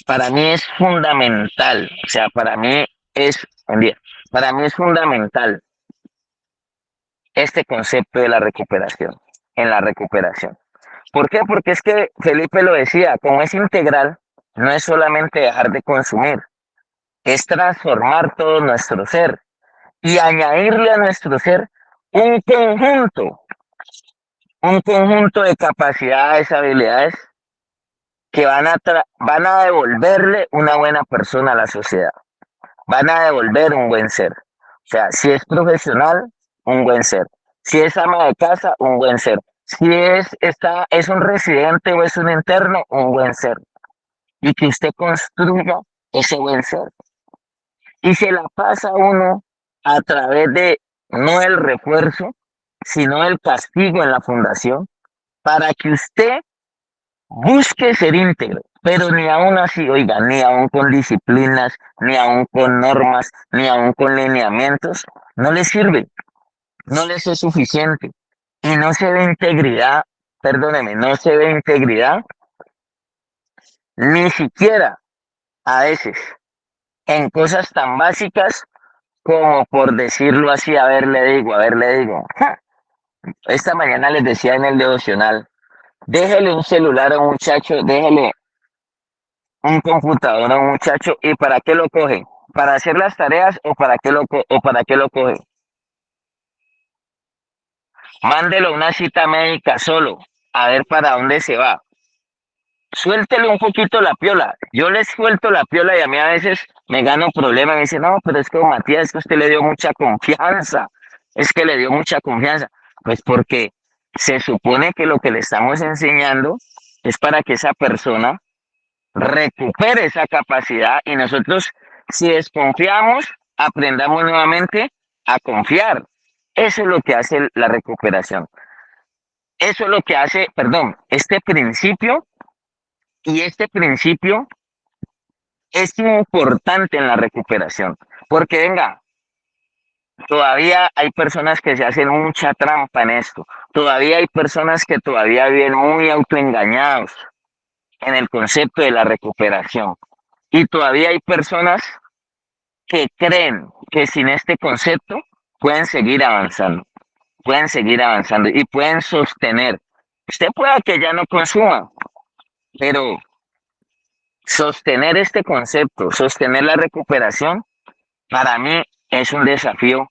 Para mí es fundamental, o sea, para mí es fundamental este concepto de la recuperación, en la recuperación. ¿Por qué? Porque es que Felipe lo decía, como es integral, no es solamente dejar de consumir, es transformar todo nuestro ser y añadirle a nuestro ser un conjunto de capacidades, habilidades que van a devolverle una buena persona a la sociedad, van a devolver un buen ser. O sea, si es profesional, un buen ser. Si es ama de casa, un buen ser. Si es un residente o es un interno, un buen ser. Y que usted construya ese buen ser. Y se la pasa uno a través de no el refuerzo, sino el castigo en la fundación, para que usted busque ser íntegro, pero ni aún así, oiga, ni aún con disciplinas, ni aún con normas, ni aún con lineamientos, no le sirve, no les es suficiente. Y no se ve integridad, perdóneme, no se ve integridad ni siquiera a veces en cosas tan básicas como por decirlo así, a ver, le digo, esta mañana les decía en el devocional, déjele un celular a un muchacho, déjele un computador a un muchacho y ¿para qué lo coge? ¿Para hacer las tareas o para qué lo coge? Mándelo a una cita médica solo, a ver para dónde se va. Suéltele un poquito la piola. Yo le suelto la piola y a mí a veces me gano problemas. Me dice, no, pero es que Matías, es que usted le dio mucha confianza. Es que le dio mucha confianza. Pues porque se supone que lo que le estamos enseñando es para que esa persona recupere esa capacidad y nosotros, si desconfiamos, aprendamos nuevamente a confiar. Eso es lo que hace la recuperación. Eso es lo que hace, perdón, este principio, y este principio es importante en la recuperación, porque venga, todavía hay personas que se hacen mucha trampa en esto, todavía hay personas que todavía viven muy autoengañados en el concepto de la recuperación. Y todavía hay personas que creen que sin este concepto pueden seguir avanzando y pueden sostener. Usted pueda que ya no consuma, pero sostener este concepto, sostener la recuperación, para mí es un desafío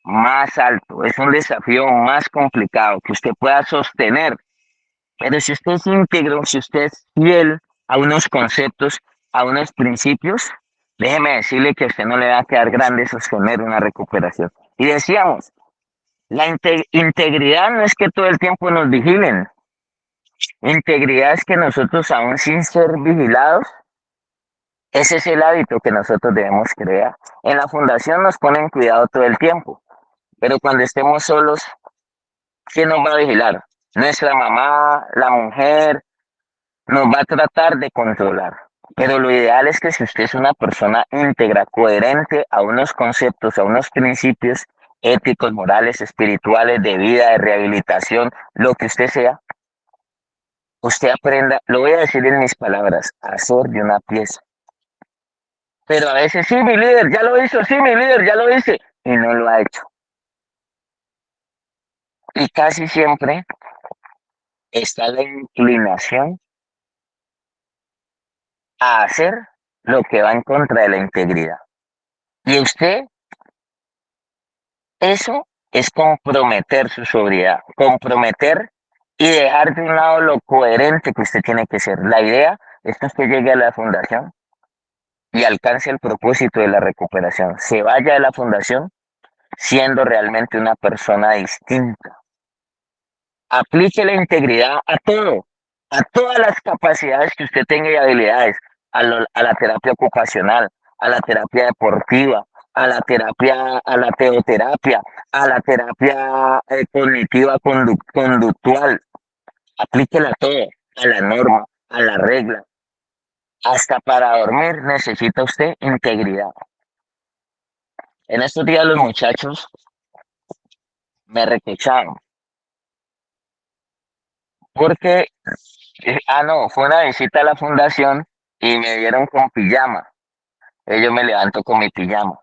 más alto, es un desafío más complicado que usted pueda sostener. Pero si usted es íntegro, si usted es fiel a unos conceptos, a unos principios, déjeme decirle que a usted no le va a quedar grande sostener una recuperación. Y decíamos, la integridad no es que todo el tiempo nos vigilen. Integridad es que nosotros, aún sin ser vigilados, ese es el hábito que nosotros debemos crear. En la fundación nos ponen cuidado todo el tiempo, pero cuando estemos solos, ¿quién nos va a vigilar? Nuestra mamá, la mujer, nos va a tratar de controlar. Pero lo ideal es que si usted es una persona íntegra, coherente a unos conceptos, a unos principios éticos, morales, espirituales, de vida, de rehabilitación, lo que usted sea, usted aprenda, lo voy a decir en mis palabras, a hacer de una pieza. Pero a veces, sí, mi líder ya lo hizo, sí, mi líder ya lo hice, y no lo ha hecho. Y casi siempre está la inclinación a hacer lo que va en contra de la integridad. Y usted, eso es comprometer su sobriedad, comprometer y dejar de un lado lo coherente que usted tiene que ser. La idea es que usted llegue a la fundación y alcance el propósito de la recuperación. Se vaya de la fundación siendo realmente una persona distinta. Aplique la integridad a todo, a todas las capacidades que usted tenga y habilidades, a la terapia ocupacional, a la terapia deportiva, a la terapia, a la teoterapia, a la terapia cognitiva conductual. Aplíquela a todo, a la norma, a la regla. Hasta para dormir necesita usted integridad. En estos días los muchachos me requecharon porque, no, fue una visita a la fundación y me dieron con pijama. Yo me levanto con mi pijama.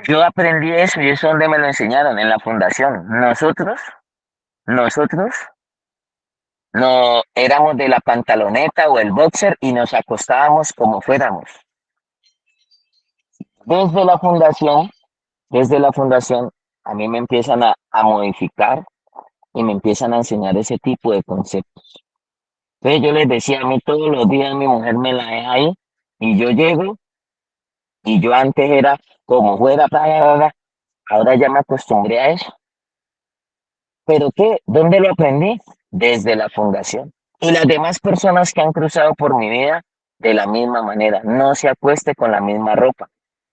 Yo aprendí eso y eso es donde me lo enseñaron, en la fundación. Nosotros no éramos de la pantaloneta o el boxer y nos acostábamos como fuéramos. Desde la fundación, desde la fundación, a mí me empiezan a modificar y me empiezan a enseñar ese tipo de conceptos. Entonces yo les decía, a mí todos los días mi mujer me la deja ahí y yo llego y yo antes era como fuera, ahora ya me acostumbré a eso. ¿Pero qué? ¿Dónde lo aprendí? Desde la fundación. Y las demás personas que han cruzado por mi vida, de la misma manera, no se acueste con la misma ropa.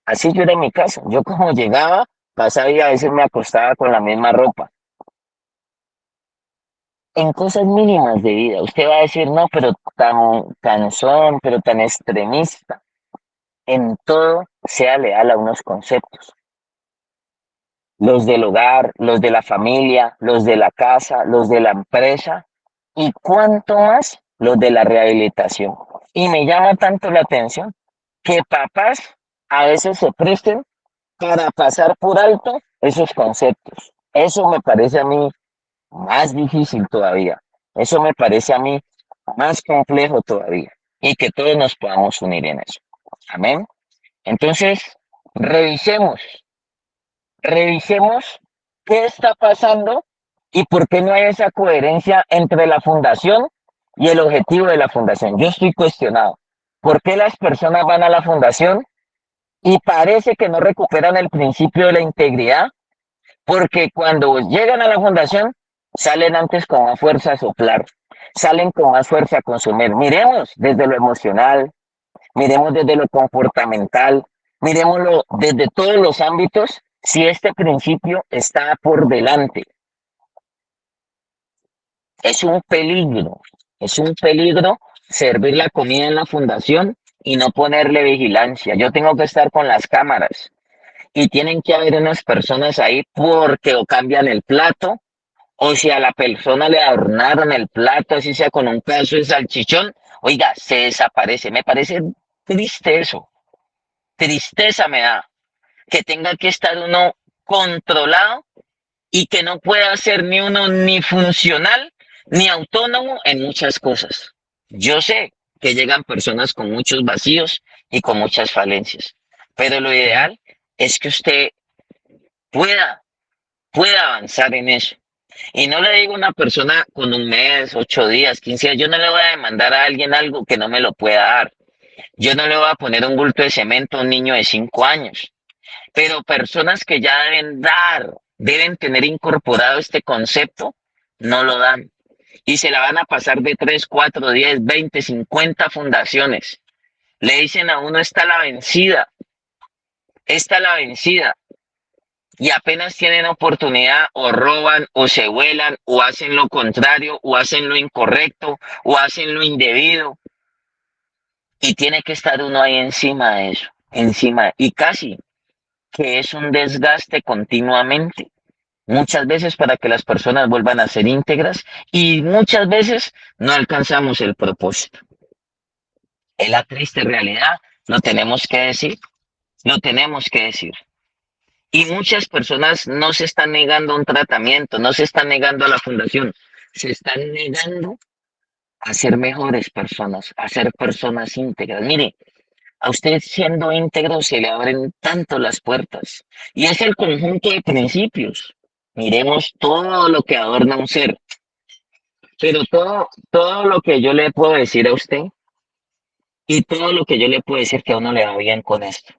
Así yo era en mi casa. Yo como llegaba, pasaba y a veces me acostaba con la misma ropa. En cosas mínimas de vida, usted va a decir, no, pero tan cansón, pero tan extremista. En todo, sea leal a unos conceptos. Los del hogar, los de la familia, los de la casa, los de la empresa y cuánto más los de la rehabilitación. Y me llama tanto la atención que papás a veces se presten para pasar por alto esos conceptos. Eso me parece a mí más difícil todavía. Eso me parece a mí más complejo todavía. Y que todos nos podamos unir en eso. Amén. Entonces, revisemos revisemos qué está pasando y por qué no hay esa coherencia entre la fundación y el objetivo de la fundación. Yo estoy cuestionado. ¿Por qué las personas van a la fundación y parece que no recuperan el principio de la integridad? Porque cuando llegan a la fundación, salen antes con más fuerza a soplar, salen con más fuerza a consumir. Miremos desde lo emocional, miremos desde lo comportamental, miremoslo desde todos los ámbitos, si este principio está por delante. Es un peligro servir la comida en la fundación y no ponerle vigilancia. Yo tengo que estar con las cámaras y tienen que haber unas personas ahí porque o cambian el plato o si a la persona le adornaron el plato, así sea con un pedazo de salchichón, oiga, se desaparece. Me parece triste eso. Tristeza me da que tenga que estar uno controlado y que no pueda ser ni uno ni funcional ni autónomo en muchas cosas. Yo sé que llegan personas con muchos vacíos y con muchas falencias, pero lo ideal es que usted pueda, pueda avanzar en eso. Y no le digo a una persona con un mes, 8 días, 15 días, yo no le voy a demandar a alguien algo que no me lo pueda dar. Yo no le voy a poner un bulto de cemento a un niño de 5 años. Pero personas que ya deben tener incorporado este concepto, no lo dan. Y se la van a pasar de 3, 4, 10, 20, 50 fundaciones. Le dicen a uno, esta la vencida, esta la vencida. y apenas tienen oportunidad o roban o se vuelan o hacen lo contrario o hacen lo incorrecto o hacen lo indebido y tiene que estar uno ahí encima de eso, encima y casi que es un desgaste continuamente. Muchas veces para que las personas vuelvan a ser íntegras y muchas veces no alcanzamos el propósito. Es la triste realidad, lo tenemos que decir, lo tenemos que decir. Y muchas personas no se están negando a un tratamiento, no se están negando a la fundación, se están negando a ser mejores personas, a ser personas íntegras. Mire, a usted siendo íntegro se le abren tanto las puertas y es el conjunto de principios. Miremos todo lo que adorna un ser, pero todo lo que yo le puedo decir a usted y todo lo que yo le puedo decir que a uno le va bien con esto.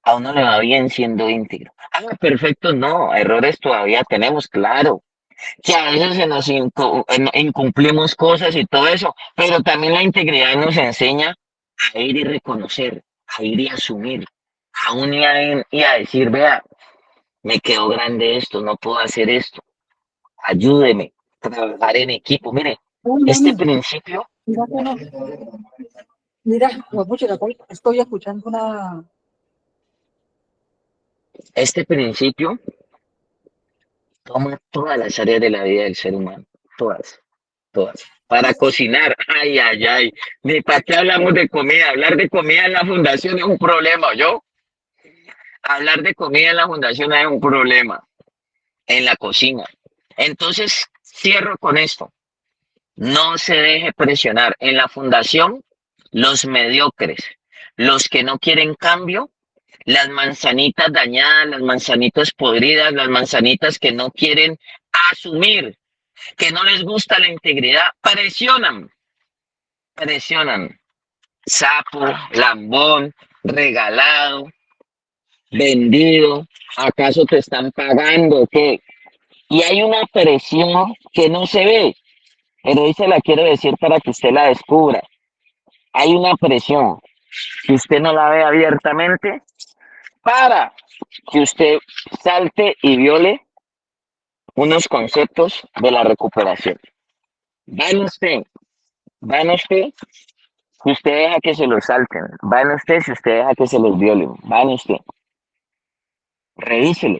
A uno le va bien siendo íntegro. Ah, perfecto, no, errores todavía tenemos, claro, que a veces se nos incumplimos cosas y todo eso, pero también la integridad nos enseña a ir y reconocer, a ir y asumir, aún y a decir, vea, me quedó grande esto, no puedo hacer esto, ayúdeme, trabajar en equipo. Mire, Uy, este mami, principio, mira que no. Mira, mucho, estoy escuchando una. este principio toma todas las áreas de la vida del ser humano, todas. Todas. Para cocinar, ay, ay, ay. Ni para qué hablamos de comida. Hablar de comida en la fundación es un problema, ¿yo? Hablar de comida en la fundación es un problema. En la cocina. Entonces, cierro con esto. No se deje presionar. En la fundación, los mediocres, los que no quieren cambio, las manzanitas dañadas, las manzanitas podridas, las manzanitas que no quieren asumir, que no les gusta la integridad, presionan. Sapo, lambón, regalado, vendido, ¿acaso te están pagando o qué? Y hay una presión que no se ve, pero hoy se la quiero decir para que usted la descubra. Hay una presión que usted no la ve abiertamente para que usted salte y viole unos conceptos de la recuperación. Va en usted si usted deja que se los salten, va en usted si usted deja que se los violen, va en usted. Revíselo,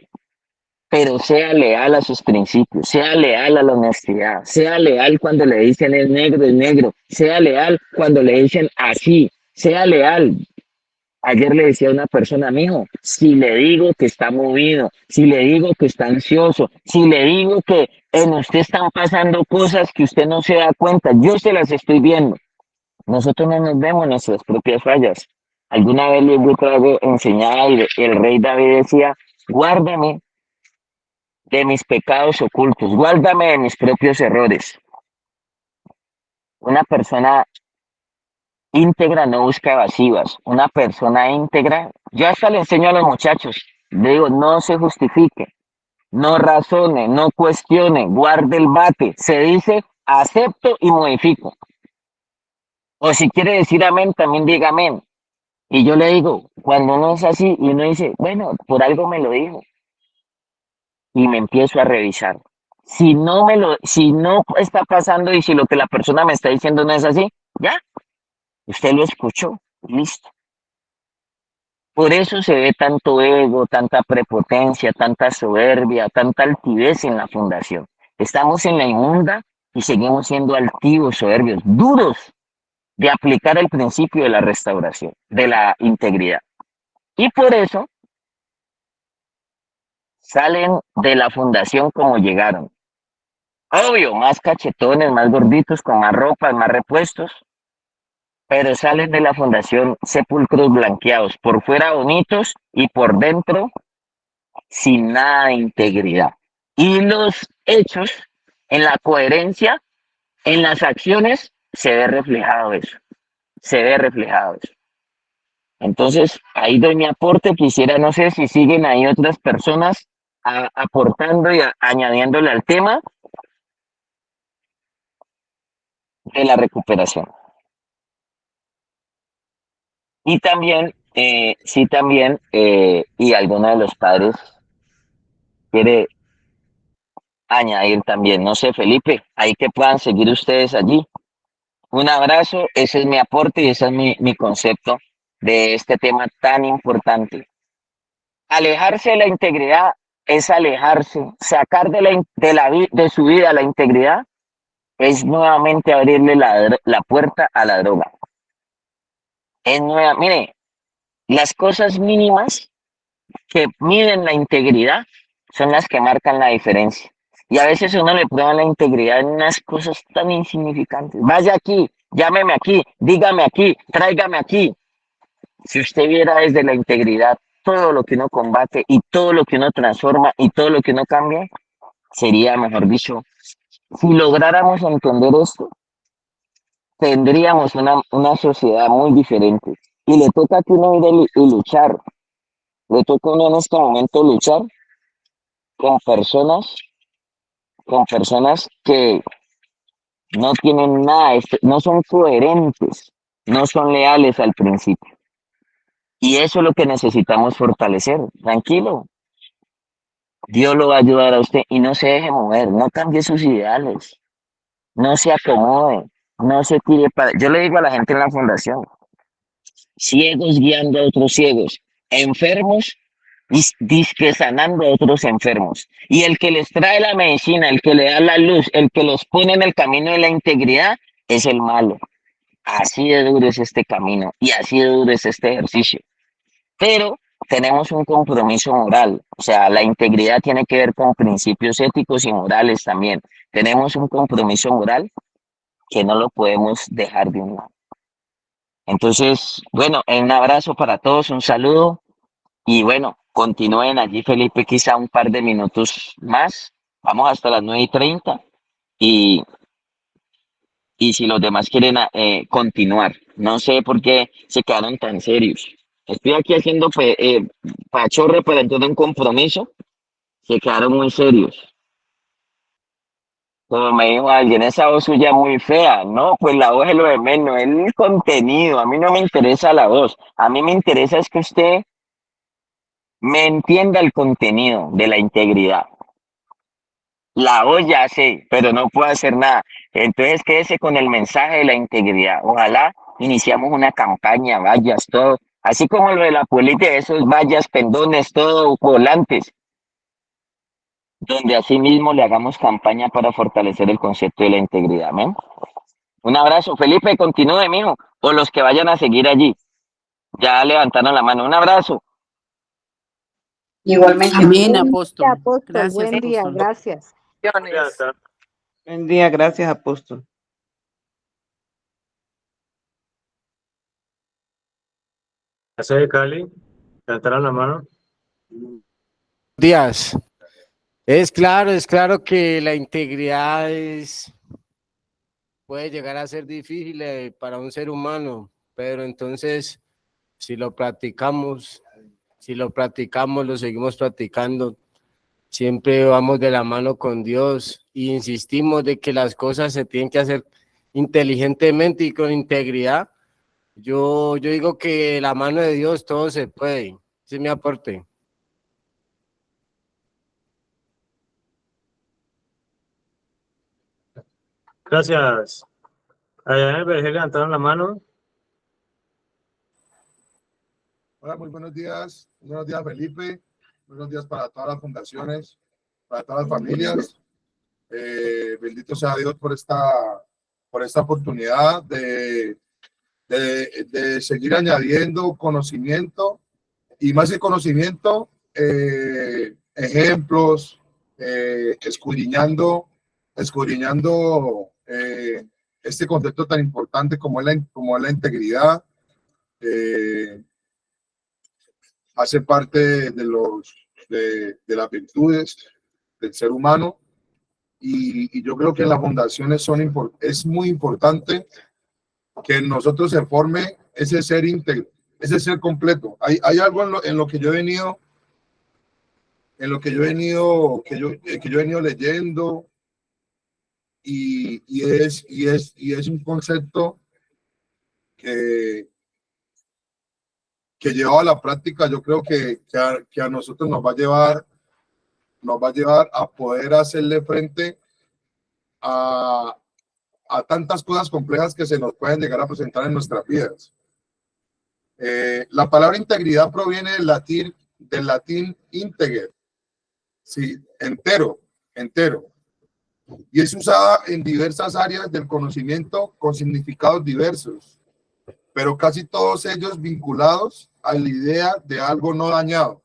pero sea leal a sus principios, sea leal a la honestidad, sea leal cuando le dicen es negro, sea leal cuando le dicen así, sea leal. Ayer le decía a una persona, mijo, si le digo que está movido, si le digo que está ansioso, si le digo que en usted están pasando cosas que usted no se da cuenta, yo se las estoy viendo. Nosotros no nos vemos nuestras propias fallas. Alguna vez les enseñaba y el rey David decía, guárdame de mis pecados ocultos, guárdame de mis propios errores. Una persona íntegra no busca evasivas. Una persona íntegra, yo hasta le enseño a los muchachos, le digo, no se justifique, no razone, no cuestione, guarde el bate. Se dice, acepto y modifico. O si quiere decir amén, también diga amén. Y yo le digo, cuando uno es así y uno dice, bueno, por algo me lo dijo, y me empiezo a revisar. Si no está pasando y si lo que la persona me está diciendo no es así, ya, usted lo escuchó, listo. Por eso se ve tanto ego, tanta prepotencia, tanta soberbia, tanta altivez en la fundación. Estamos en la inmunda y seguimos siendo altivos, soberbios, duros de aplicar el principio de la restauración, de la integridad. Y por eso salen de la fundación como llegaron. Obvio, más cachetones, más gorditos, con más ropa, más repuestos, pero salen de la fundación sepulcros blanqueados, por fuera bonitos y por dentro sin nada de integridad. Y los hechos, en la coherencia, en las acciones, se ve reflejado eso, se ve reflejado eso. Entonces, ahí doy mi aporte, quisiera, no sé si siguen ahí otras personas aportando y añadiéndole al tema de la recuperación. Y también, y algunos de los padres quiere añadir también. No sé, Felipe, ahí que puedan seguir ustedes allí. Un abrazo, ese es mi aporte y ese es mi concepto de este tema tan importante. Alejarse de la integridad es alejarse, sacar de su vida la integridad es nuevamente abrirle la puerta a la droga. Es nueva, mire, las cosas mínimas que miden la integridad son las que marcan la diferencia. Y a veces uno le prueba la integridad en unas cosas tan insignificantes. Vaya aquí, llámeme aquí, dígame aquí, tráigame aquí. Si usted viera desde la integridad todo lo que uno combate y todo lo que uno transforma y todo lo que uno cambia, sería, mejor dicho, si lográramos entender esto, tendríamos una sociedad muy diferente. Y le toca a uno ir y luchar. Le toca a uno en este momento luchar con personas, con personas que no tienen nada, no son coherentes, no son leales al principio. Y eso es lo que necesitamos fortalecer. Tranquilo, Dios lo va a ayudar a usted y no se deje mover, no cambie sus ideales, no se acomode, no se tire para... Yo le digo a la gente en la fundación, ciegos guiando a otros ciegos, enfermos disque sanando a otros enfermos. Y el que les trae la medicina, el que le da la luz, el que los pone en el camino de la integridad, es el malo. Así de duro es este camino y así de duro es este ejercicio. Pero tenemos un compromiso moral, o sea, la integridad tiene que ver con principios éticos y morales también. Tenemos un compromiso moral que no lo podemos dejar de un lado. Entonces, bueno, un abrazo para todos, un saludo y bueno, continúen allí, Felipe, quizá un par de minutos más. Vamos hasta las 9:30 y, y si los demás quieren continuar. No sé por qué se quedaron tan serios. Estoy aquí haciendo pachorre para entrar en un compromiso. Se quedaron muy serios. Como me dijo alguien, esa voz suya muy fea. No, pues la voz es lo de menos, es el contenido. A mí no me interesa la voz. A mí me interesa es que usted me entienda el contenido de la integridad. La voz ya sé, pero no puedo hacer nada. Entonces quédese con el mensaje de la integridad. Ojalá iniciamos una campaña, vallas, todo. Así como lo de la política, esos vallas, pendones, todo, volantes, donde así mismo le hagamos campaña para fortalecer el concepto de la integridad. ¿Amén? Un abrazo, Felipe, continúe, mijo, o los que vayan a seguir allí. Ya levantaron la mano. Un abrazo. Igualmente. Amén, Buen día, apóstol. apóstol. Gracias, Buen día, apóstol. gracias. Buen día, gracias, apóstol. ¿Hace de Cali? ¿Levantaron la mano? Días. Es claro que la integridad puede llegar a ser difícil para un ser humano, pero entonces si lo practicamos, lo seguimos practicando, siempre vamos de la mano con Dios y insistimos de que las cosas se tienen que hacer inteligentemente y con integridad. Yo digo que de la mano de Dios todo se puede. Ese es mi aporte. Gracias. Allá en el Vergel levantaron la mano. Hola, muy buenos días. Buenos días, Felipe. Buenos días para todas las fundaciones, para todas las familias. Bendito sea Dios por esta oportunidad de seguir añadiendo conocimiento y más que conocimiento, ejemplos, escudriñando este concepto tan importante como es la integridad. Hace parte de las virtudes del ser humano y yo creo que en las fundaciones es muy importante que en nosotros se forme ese ser íntegro, ese ser completo. Hay algo en lo que yo he venido leyendo y es un concepto que llevado a la práctica, yo creo que a nosotros nos va a nos va a llevar a poder hacerle frente a tantas cosas complejas que se nos pueden llegar a presentar en nuestras vidas. La palabra integridad proviene del latín integer, sí, entero, y es usada en diversas áreas del conocimiento con significados diversos, pero casi todos ellos vinculados a la idea de algo no dañado.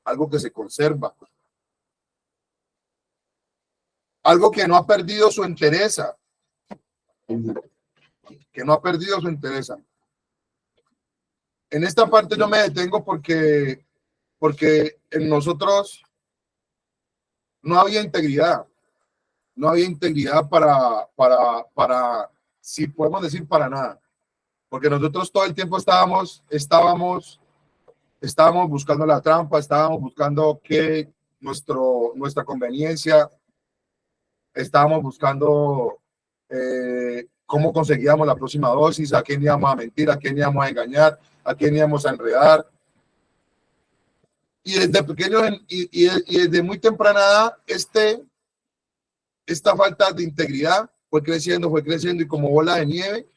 Algo que se conserva, algo que no ha perdido su entereza, En esta parte yo me detengo porque en nosotros no había integridad para, si podemos decir, para nada, porque nosotros todo el tiempo estábamos buscando la trampa, estábamos buscando nuestra conveniencia, estábamos buscando cómo conseguíamos la próxima dosis, a quién íbamos a mentir, a quién íbamos a engañar, a quién íbamos a enredar. Y desde pequeños y desde muy temprana edad, esta falta de integridad fue creciendo y como bola de nieve,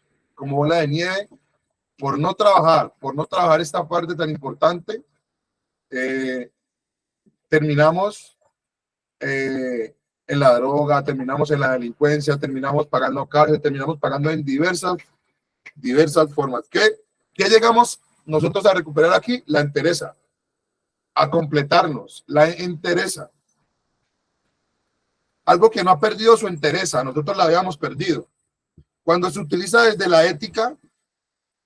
por no trabajar esta parte tan importante, terminamos en la droga, terminamos en la delincuencia, terminamos pagando cárcel, terminamos pagando en diversas formas. ¿Qué llegamos nosotros a recuperar aquí? La entereza, a completarnos, la entereza. Algo que no ha perdido su entereza, nosotros la habíamos perdido. Cuando se utiliza desde la ética,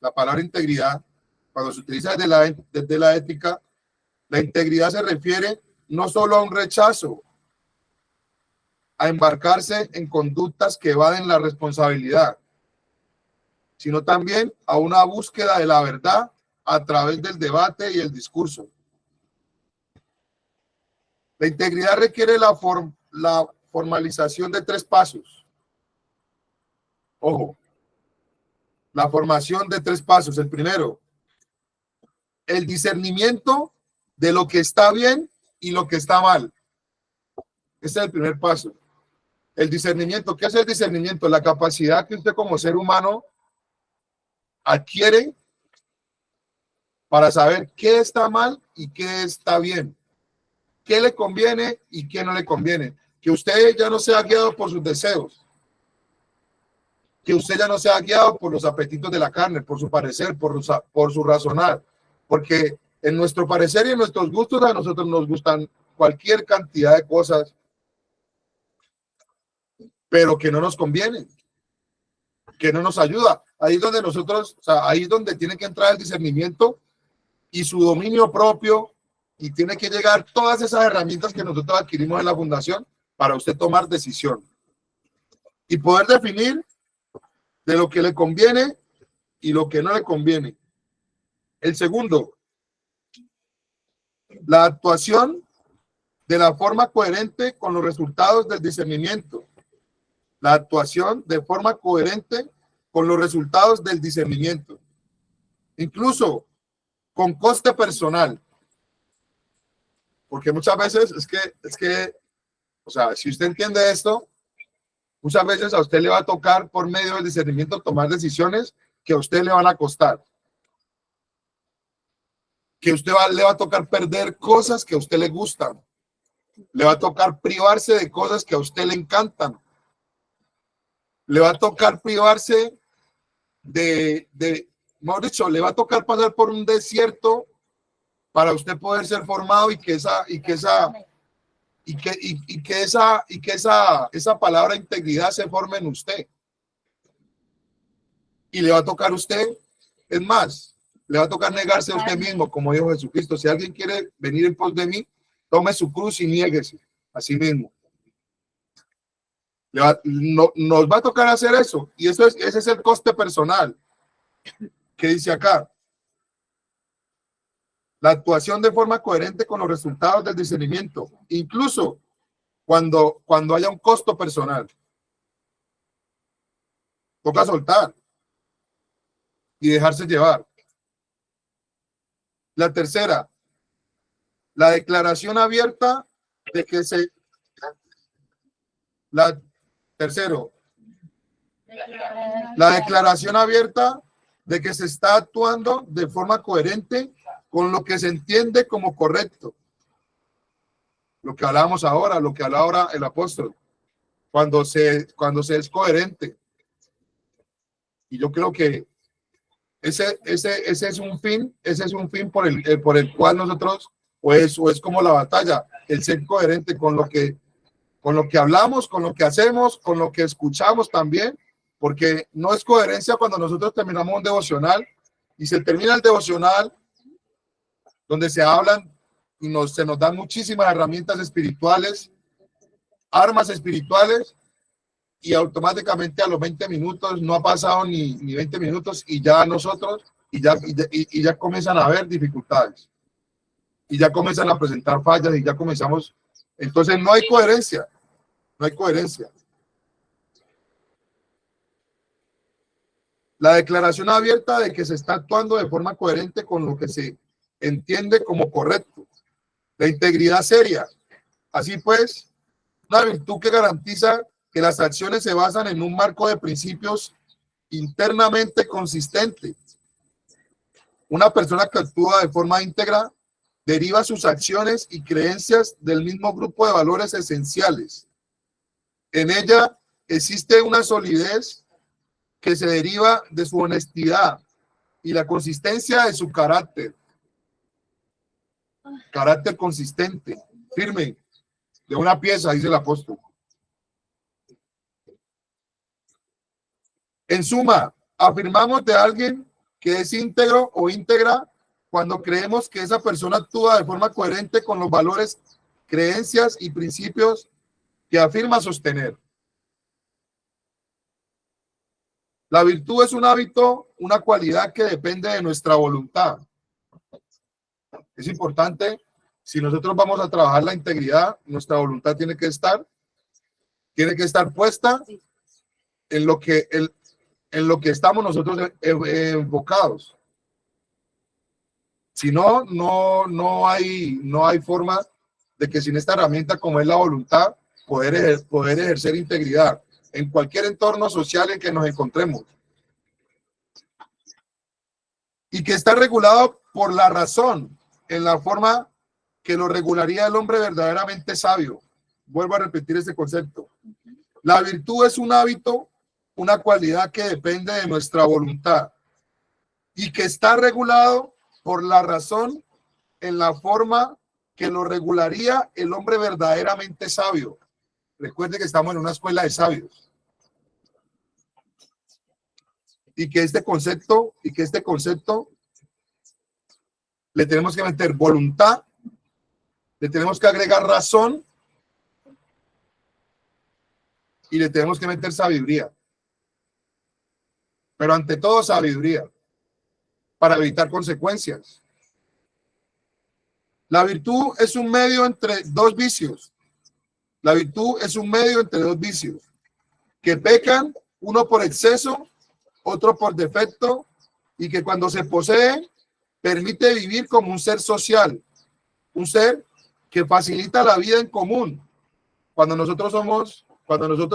la palabra integridad, cuando se utiliza desde la ética, la integridad se refiere no solo a un rechazo, a embarcarse en conductas que evaden la responsabilidad, sino también a una búsqueda de la verdad a través del debate y el discurso. La integridad requiere la formalización de 3 pasos. Ojo, la formación de 3 pasos. El primero, el discernimiento de lo que está bien y lo que está mal. Ese es el primer paso. El discernimiento. ¿Qué es el discernimiento? La capacidad que usted como ser humano adquiere para saber qué está mal y qué está bien, qué le conviene y qué no le conviene. Que usted ya no sea guiado por sus deseos, que usted ya no sea guiado por los apetitos de la carne, por su parecer, por su razonar, porque en nuestro parecer y en nuestros gustos a nosotros nos gustan cualquier cantidad de cosas, pero que no nos conviene, que no nos ayuda. Ahí es donde nosotros, ahí es donde tiene que entrar el discernimiento y su dominio propio, y tiene que llegar todas esas herramientas que nosotros adquirimos en la fundación para usted tomar decisión y poder definir de lo que le conviene y lo que no le conviene. El segundo, la actuación de la forma coherente con los resultados del discernimiento. La actuación de forma coherente con los resultados del discernimiento. Incluso con coste personal. Porque muchas veces es que, o sea, si usted entiende esto, muchas veces a usted le va a tocar por medio del discernimiento tomar decisiones que a usted le van a costar. Que le va a tocar perder cosas que a usted le gustan. Le va a tocar privarse de cosas que a usted le encantan. Le va a tocar privarse mejor dicho, le va a tocar pasar por un desierto para usted poder ser formado y que esa palabra integridad se forme en usted. Y le va a tocar a usted, es más, le va a tocar negarse a usted mismo, como dijo Jesucristo. Si alguien quiere venir en pos de mí, tome su cruz y niéguese a sí mismo. Nos va a tocar hacer eso, y ese es el coste personal que dice acá. La actuación de forma coherente con los resultados del discernimiento, incluso cuando haya un costo personal. Toca soltar y dejarse llevar. La tercera, la declaración abierta de que tercero, la declaración abierta de que se está actuando de forma coherente con lo que se entiende como correcto. Lo que hablábamos ahora, lo que habla ahora el apóstol, cuando se es coherente. Y yo creo que ese es un fin por el cual nosotros, o es como la batalla, el ser coherente con lo que hablamos, con lo que hacemos, con lo que escuchamos también, porque no es coherencia cuando nosotros terminamos un devocional y se termina el devocional donde se hablan y se nos dan muchísimas herramientas espirituales, armas espirituales, y automáticamente a los 20 minutos no ha pasado ni 20 minutos y ya nosotros, y ya comienzan a haber dificultades, y ya comienzan a presentar fallas, y ya comenzamos. Entonces no hay coherencia, no hay coherencia. La declaración abierta de que se está actuando de forma coherente con lo que se entiende como correcto. La integridad seria. Así pues, una virtud que garantiza que las acciones se basan en un marco de principios internamente consistente. Una persona que actúa de forma íntegra deriva sus acciones y creencias del mismo grupo de valores esenciales. En ella existe una solidez que se deriva de su honestidad y la consistencia de su carácter. Carácter consistente, firme, de una pieza, dice el apóstol. En suma, afirmamos de alguien que es íntegro o íntegra cuando creemos que esa persona actúa de forma coherente con los valores, creencias y principios que afirma sostener. La virtud es un hábito, una cualidad que depende de nuestra voluntad. Es importante, si nosotros vamos a trabajar la integridad, nuestra voluntad tiene que estar puesta en lo que estamos nosotros enfocados. Si no, no hay forma de que sin esta herramienta como es la voluntad, poder ejercer integridad en cualquier entorno social en que nos encontremos. Y que está regulado por la razón, en la forma que lo regularía el hombre verdaderamente sabio. Vuelvo a repetir este concepto. La virtud es un hábito, una cualidad que depende de nuestra voluntad y que está regulado por la razón en la forma que lo regularía el hombre verdaderamente sabio. Recuerde que estamos en una escuela de sabios. Y que este concepto le tenemos que meter voluntad, le tenemos que agregar razón y le tenemos que meter sabiduría. Pero ante todo sabiduría, para evitar consecuencias. La virtud es un medio entre dos vicios. La virtud es un medio entre dos vicios que pecan, uno por exceso, otro por defecto, y que cuando se posee permite vivir como un ser social, un ser que facilita la vida en común. Cuando nosotros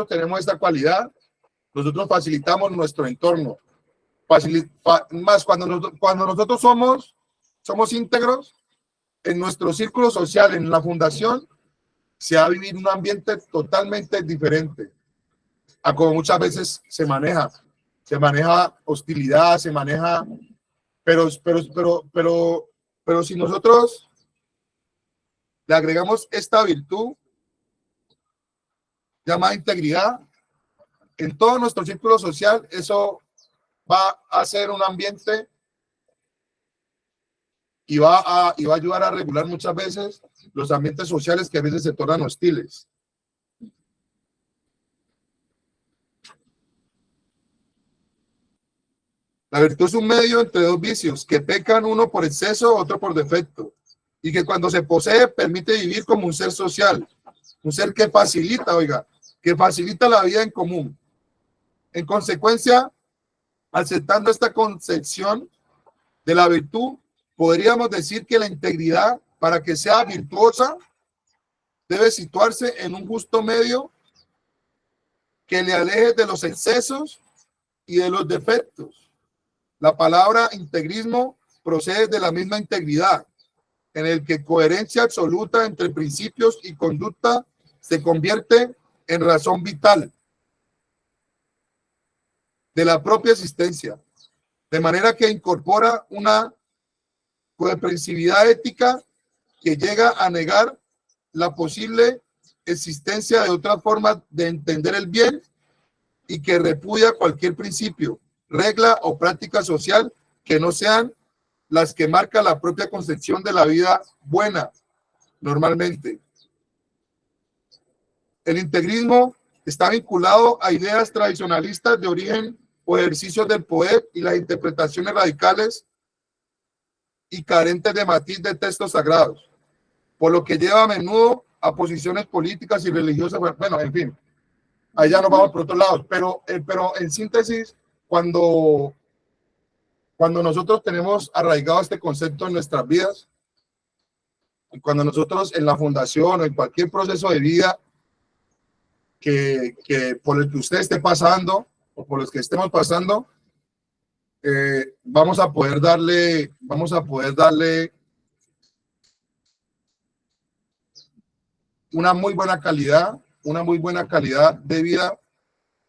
tenemos esta cualidad, nosotros facilitamos nuestro entorno. Más cuando nosotros somos íntegros en nuestro círculo social, en la fundación, se va a vivir un ambiente totalmente diferente a como muchas veces se maneja hostilidad, pero si nosotros le agregamos esta virtud llamada integridad en todo nuestro círculo social, eso va a ser un ambiente y va a ayudar a regular muchas veces los ambientes sociales que a veces se tornan hostiles. La virtud es un medio entre dos vicios que pecan, uno por exceso, otro por defecto, y que cuando se posee permite vivir como un ser social, un ser que facilita la vida en común. En consecuencia, aceptando esta concepción de la virtud, Podríamos decir que la integridad, para que sea virtuosa, debe situarse en un justo medio que le aleje de los excesos y de los defectos. La palabra integrismo procede de la misma integridad, en el que coherencia absoluta entre principios y conducta se convierte en razón vital de la propia existencia, de manera que incorpora una comprensividad ética que llega a negar la posible existencia de otra forma de entender el bien y que repudia cualquier principio, regla o práctica social que no sean las que marca la propia concepción de la vida buena, normalmente. El integrismo está vinculado a ideas tradicionalistas de origen o ejercicios del poder y las interpretaciones radicales y carentes de matiz de textos sagrados, por lo que lleva a menudo a posiciones políticas y religiosas. Bueno, en fin, allá nos vamos por otros lados, pero en síntesis, cuando nosotros tenemos arraigado este concepto en nuestras vidas, y cuando nosotros en la fundación o en cualquier proceso de vida que por el que usted esté pasando o por los que estemos pasando, vamos a poder darle una muy buena calidad de vida,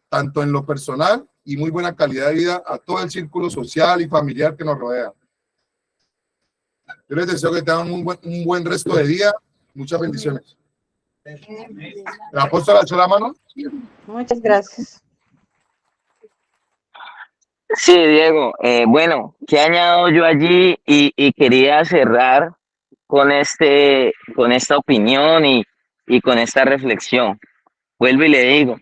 tanto en lo personal y muy buena calidad de vida a todo el círculo social y familiar que nos rodea. Yo les deseo que tengan un buen resto de día. Muchas bendiciones. ¿El apóstol alzó la mano? Muchas gracias. Sí, Diego. Bueno, ¿qué añado yo allí? Y quería cerrar con esta opinión y con esta reflexión. Vuelvo y le digo,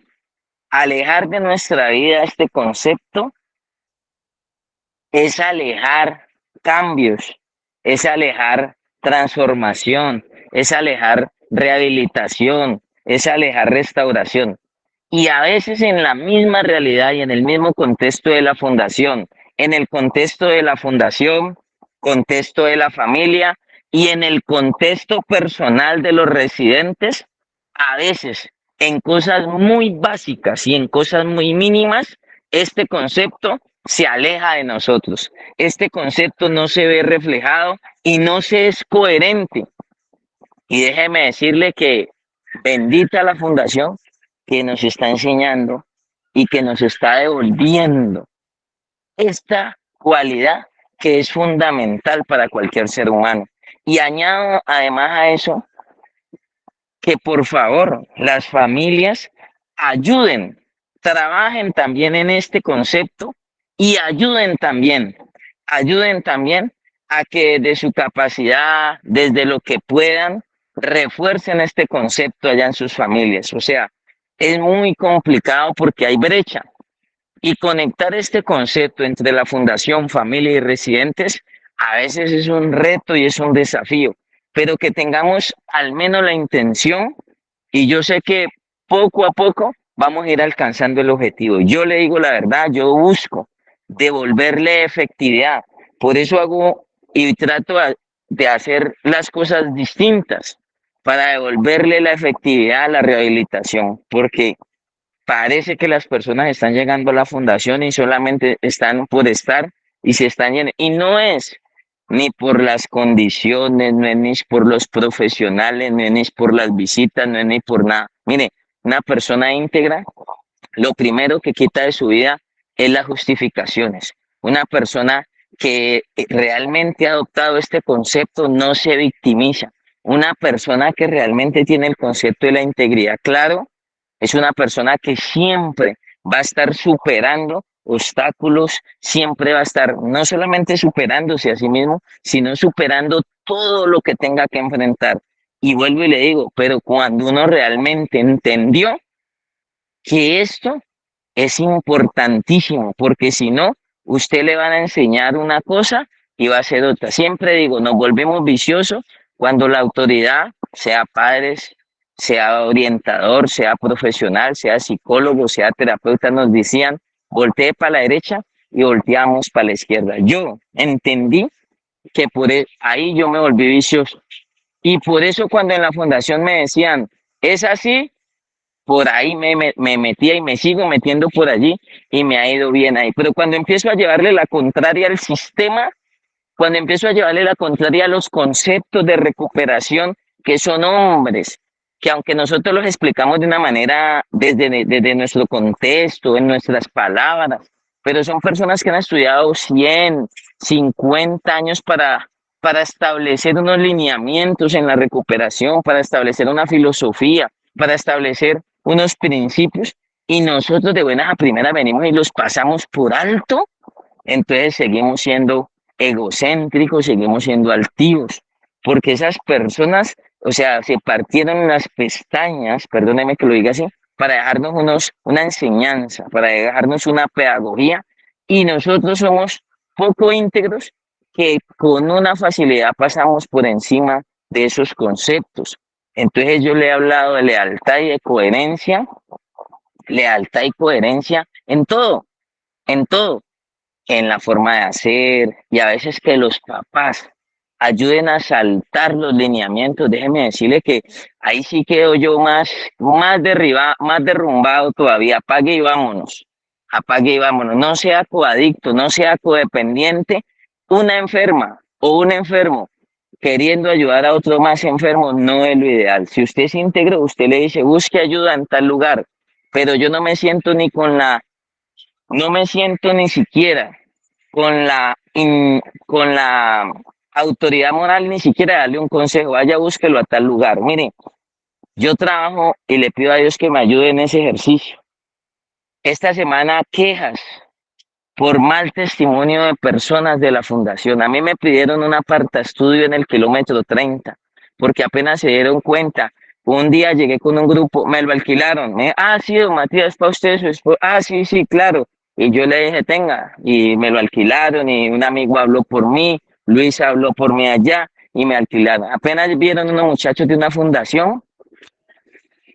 alejar de nuestra vida este concepto es alejar cambios, es alejar transformación, es alejar rehabilitación, es alejar restauración. Y a veces en la misma realidad y en el mismo contexto de la fundación, en el contexto de la fundación, contexto de la familia y en el contexto personal de los residentes, a veces en cosas muy básicas y en cosas muy mínimas, este concepto se aleja de nosotros. Este concepto no se ve reflejado y no se es coherente. Y déjeme decirle que bendita la fundación que nos está enseñando y que nos está devolviendo esta cualidad que es fundamental para cualquier ser humano. Y añado además a eso que por favor las familias ayuden, trabajen también en este concepto y ayuden también a que de su capacidad, desde lo que puedan, refuercen este concepto allá en sus familias. O sea, es muy complicado porque hay brecha. Y conectar este concepto entre la fundación, familia y residentes a veces es un reto y es un desafío, pero que tengamos al menos la intención, y yo sé que poco a poco vamos a ir alcanzando el objetivo. Yo le digo la verdad, yo busco devolverle efectividad, por eso hago y trato de hacer las cosas distintas para devolverle la efectividad a la rehabilitación, porque parece que las personas están llegando a la fundación y solamente están por estar y se están yendo. Y no es ni por las condiciones, no es ni por los profesionales, no es ni por las visitas, no es ni por nada. Mire, una persona íntegra, lo primero que quita de su vida es las justificaciones. Una persona que realmente ha adoptado este concepto no se victimiza. Una persona que realmente tiene el concepto de la integridad claro, es una persona que siempre va a estar superando obstáculos, siempre va a estar no solamente superándose a sí mismo, sino superando todo lo que tenga que enfrentar. Y vuelvo y le digo, pero cuando uno realmente entendió que esto es importantísimo, porque si no, usted le van a enseñar una cosa y va a hacer otra. Siempre digo, nos volvemos viciosos cuando la autoridad, sea padres, sea orientador, sea profesional, sea psicólogo, sea terapeuta, nos decían, voltee para la derecha y volteamos para la izquierda. Yo entendí que ahí yo me volví vicioso. Y por eso cuando en la fundación me decían, es así, por ahí me metía y me sigo metiendo por allí y me ha ido bien ahí. Pero cuando empiezo a llevarle la contraria al sistema, cuando empiezo a llevarle la contraria a los conceptos de recuperación, que son hombres, que aunque nosotros los explicamos de una manera desde nuestro contexto, en nuestras palabras, pero son personas que han estudiado 100, 50 años para establecer unos lineamientos en la recuperación, para establecer una filosofía, para establecer unos principios, y nosotros de buenas a primeras venimos y los pasamos por alto, entonces seguimos siendo egocéntricos, seguimos siendo altivos, porque esas personas, o sea, se partieron las pestañas, perdóneme que lo diga así, para dejarnos una enseñanza, para dejarnos una pedagogía, y nosotros somos poco íntegros que con una facilidad pasamos por encima de esos conceptos. Entonces yo le he hablado de lealtad y coherencia en todo, en la forma de hacer, y a veces que los papás ayuden a saltar los lineamientos. Déjeme decirle que ahí sí quedo yo más derrumbado todavía. Apague y vámonos. No sea coadicto, no sea codependiente. Una enferma o un enfermo queriendo ayudar a otro más enfermo no es lo ideal. Si usted es íntegro, usted le dice, busque ayuda en tal lugar, pero yo no me siento no me siento ni siquiera con la autoridad moral ni siquiera darle un consejo, vaya, búsquelo a tal lugar. Mire, yo trabajo y le pido a Dios que me ayude en ese ejercicio. Esta semana quejas por mal testimonio de personas de la fundación. A mí me pidieron un apartaestudio en el kilómetro 30, porque apenas se dieron cuenta. Un día llegué con un grupo, me lo alquilaron. Sí, don Matías, para usted, su esposo. Sí, claro. Y yo le dije, tenga, y me lo alquilaron, y un amigo habló por mí, Luis habló por mí allá, y me alquilaron. Apenas vieron unos muchachos de una fundación.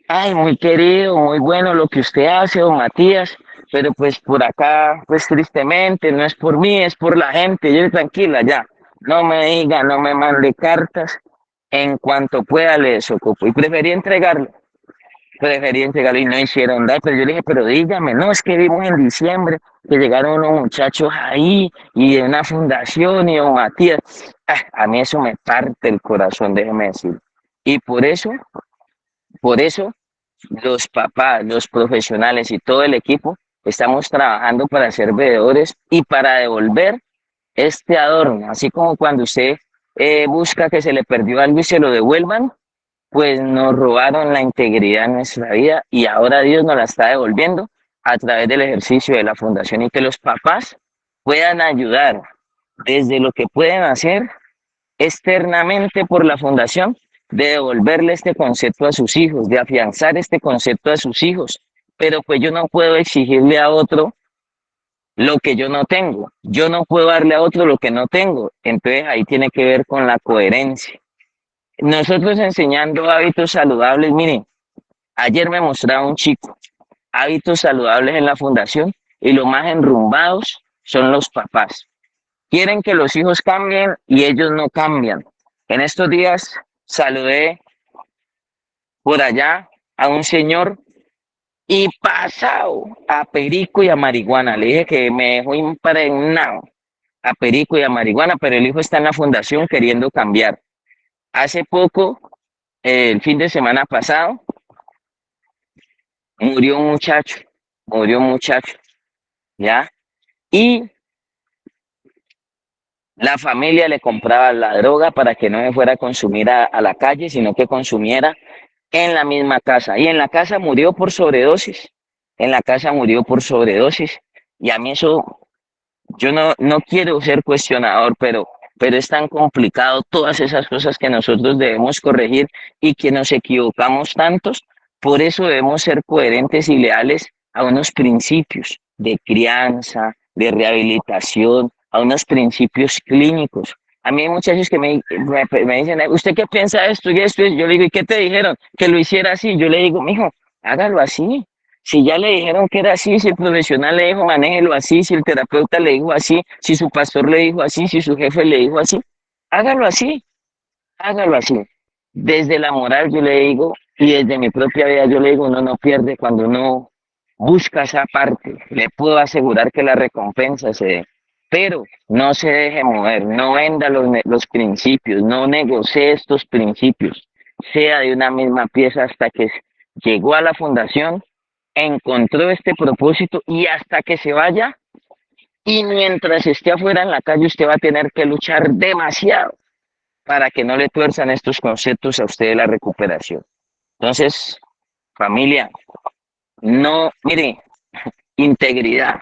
Ay, muy querido, muy bueno lo que usted hace, don Matías, pero pues por acá, pues tristemente, no es por mí, es por la gente. Yo tranquila, ya, no me diga, no me mande cartas, en cuanto pueda le desocupo. Y preferí entregarlo y no hicieron nada, pero yo le dije, pero dígame, no, es que vimos en diciembre que llegaron unos muchachos ahí y de una fundación y don Matías, a mí eso me parte el corazón, déjeme decir. Y por eso, los papás, los profesionales y todo el equipo estamos trabajando para ser veedores y para devolver este adorno, así como cuando usted busca que se le perdió algo y se lo devuelvan, pues nos robaron la integridad en nuestra vida y ahora Dios nos la está devolviendo a través del ejercicio de la fundación, y que los papás puedan ayudar desde lo que pueden hacer externamente por la fundación, de devolverle este concepto a sus hijos, de afianzar este concepto a sus hijos. Pero pues yo no puedo exigirle a otro lo que yo no tengo. Yo no puedo darle a otro lo que no tengo. Entonces ahí tiene que ver con la coherencia. Nosotros enseñando hábitos saludables, miren, ayer me mostraba un chico hábitos saludables en la fundación y los más enrumbados son los papás. Quieren que los hijos cambien y ellos no cambian. En estos días saludé por allá a un señor y pasado a perico y a marihuana. Le dije que me dejó impregnado a perico y a marihuana, pero el hijo está en la fundación queriendo cambiar. Hace poco, el fin de semana pasado, murió un muchacho, ¿ya? Y la familia le compraba la droga para que no se fuera a consumir a la calle, sino que consumiera en la misma casa. Y en la casa murió por sobredosis. Y a mí eso, yo no quiero ser cuestionador, pero es tan complicado todas esas cosas que nosotros debemos corregir y que nos equivocamos tantos. Por eso debemos ser coherentes y leales a unos principios de crianza, de rehabilitación, a unos principios clínicos. A mí hay muchachos que me dicen, ¿usted qué piensa de esto y esto? Yo le digo, ¿y qué te dijeron? Que lo hiciera así. Yo le digo, mijo, hágalo así. Si ya le dijeron que era así, si el profesional le dijo, manéjelo así, si el terapeuta le dijo así, si su pastor le dijo así, si su jefe le dijo así, hágalo así, hágalo así. Desde la moral yo le digo, y desde mi propia vida yo le digo, uno no pierde cuando uno busca esa parte. Le puedo asegurar que la recompensa se dé. Pero no se deje mover, no venda los principios, no negocie estos principios. Sea de una misma pieza hasta que llegó a la fundación, encontró este propósito y hasta que se vaya, y mientras esté afuera en la calle, usted va a tener que luchar demasiado para que no le tuerzan estos conceptos a usted de la recuperación. Entonces, familia, no, mire, integridad,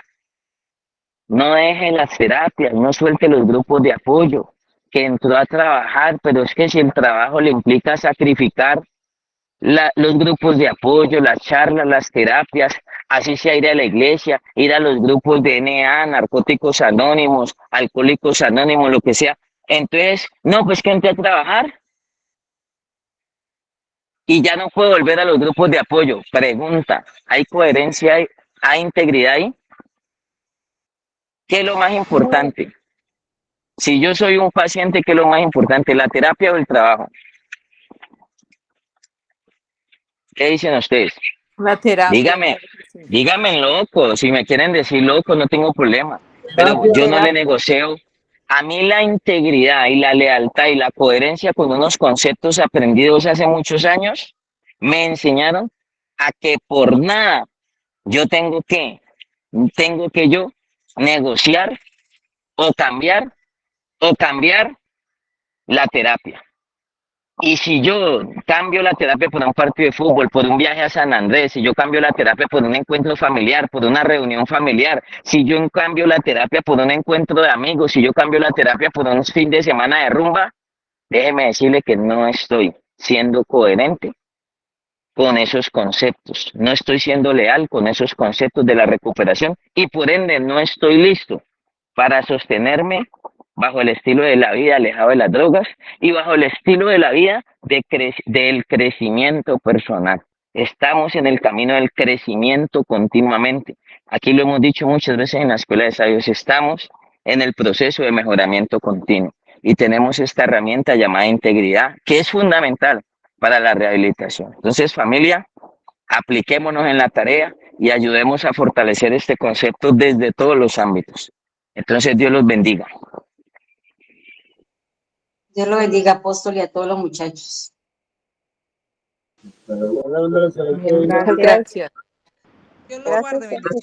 no deje las terapias, no suelte los grupos de apoyo, que entró a trabajar, pero es que si el trabajo le implica sacrificar los grupos de apoyo, las charlas, las terapias, así sea ir a la iglesia, ir a los grupos de NA, narcóticos anónimos, alcohólicos anónimos, lo que sea. Entonces, no, pues que entre a trabajar y ya no puedo volver a los grupos de apoyo. Pregunta, ¿hay coherencia, hay integridad ahí? ¿Qué es lo más importante? Si yo soy un paciente, ¿qué es lo más importante? ¿La terapia o el trabajo? ¿Qué dicen ustedes? La terapia. Dígame, Sí. dígame loco, si me quieren decir loco, no tengo problema, pero yo no le negocio. A mí la integridad y la lealtad y la coherencia con unos conceptos aprendidos hace muchos años me enseñaron a que por nada yo tengo que yo negociar o cambiar la terapia. Y si yo cambio la terapia por un partido de fútbol, por un viaje a San Andrés, si yo cambio la terapia por un encuentro familiar, por una reunión familiar, si yo cambio la terapia por un encuentro de amigos, si yo cambio la terapia por un fin de semana de rumba, déjeme decirle que no estoy siendo coherente con esos conceptos, no estoy siendo leal con esos conceptos de la recuperación y por ende no estoy listo para sostenerme bajo el estilo de la vida alejado de las drogas y bajo el estilo de la vida del crecimiento personal. Estamos en el camino del crecimiento continuamente. Aquí lo hemos dicho muchas veces en la Escuela de Sabios, estamos en el proceso de mejoramiento continuo y tenemos esta herramienta llamada integridad, que es fundamental para la rehabilitación. Entonces, familia, apliquémonos en la tarea y ayudemos a fortalecer este concepto desde todos los ámbitos. Entonces, Dios los bendiga. Dios lo bendiga, apóstol, y a todos los muchachos. Muchas gracias. Dios los guarde, bendiciones.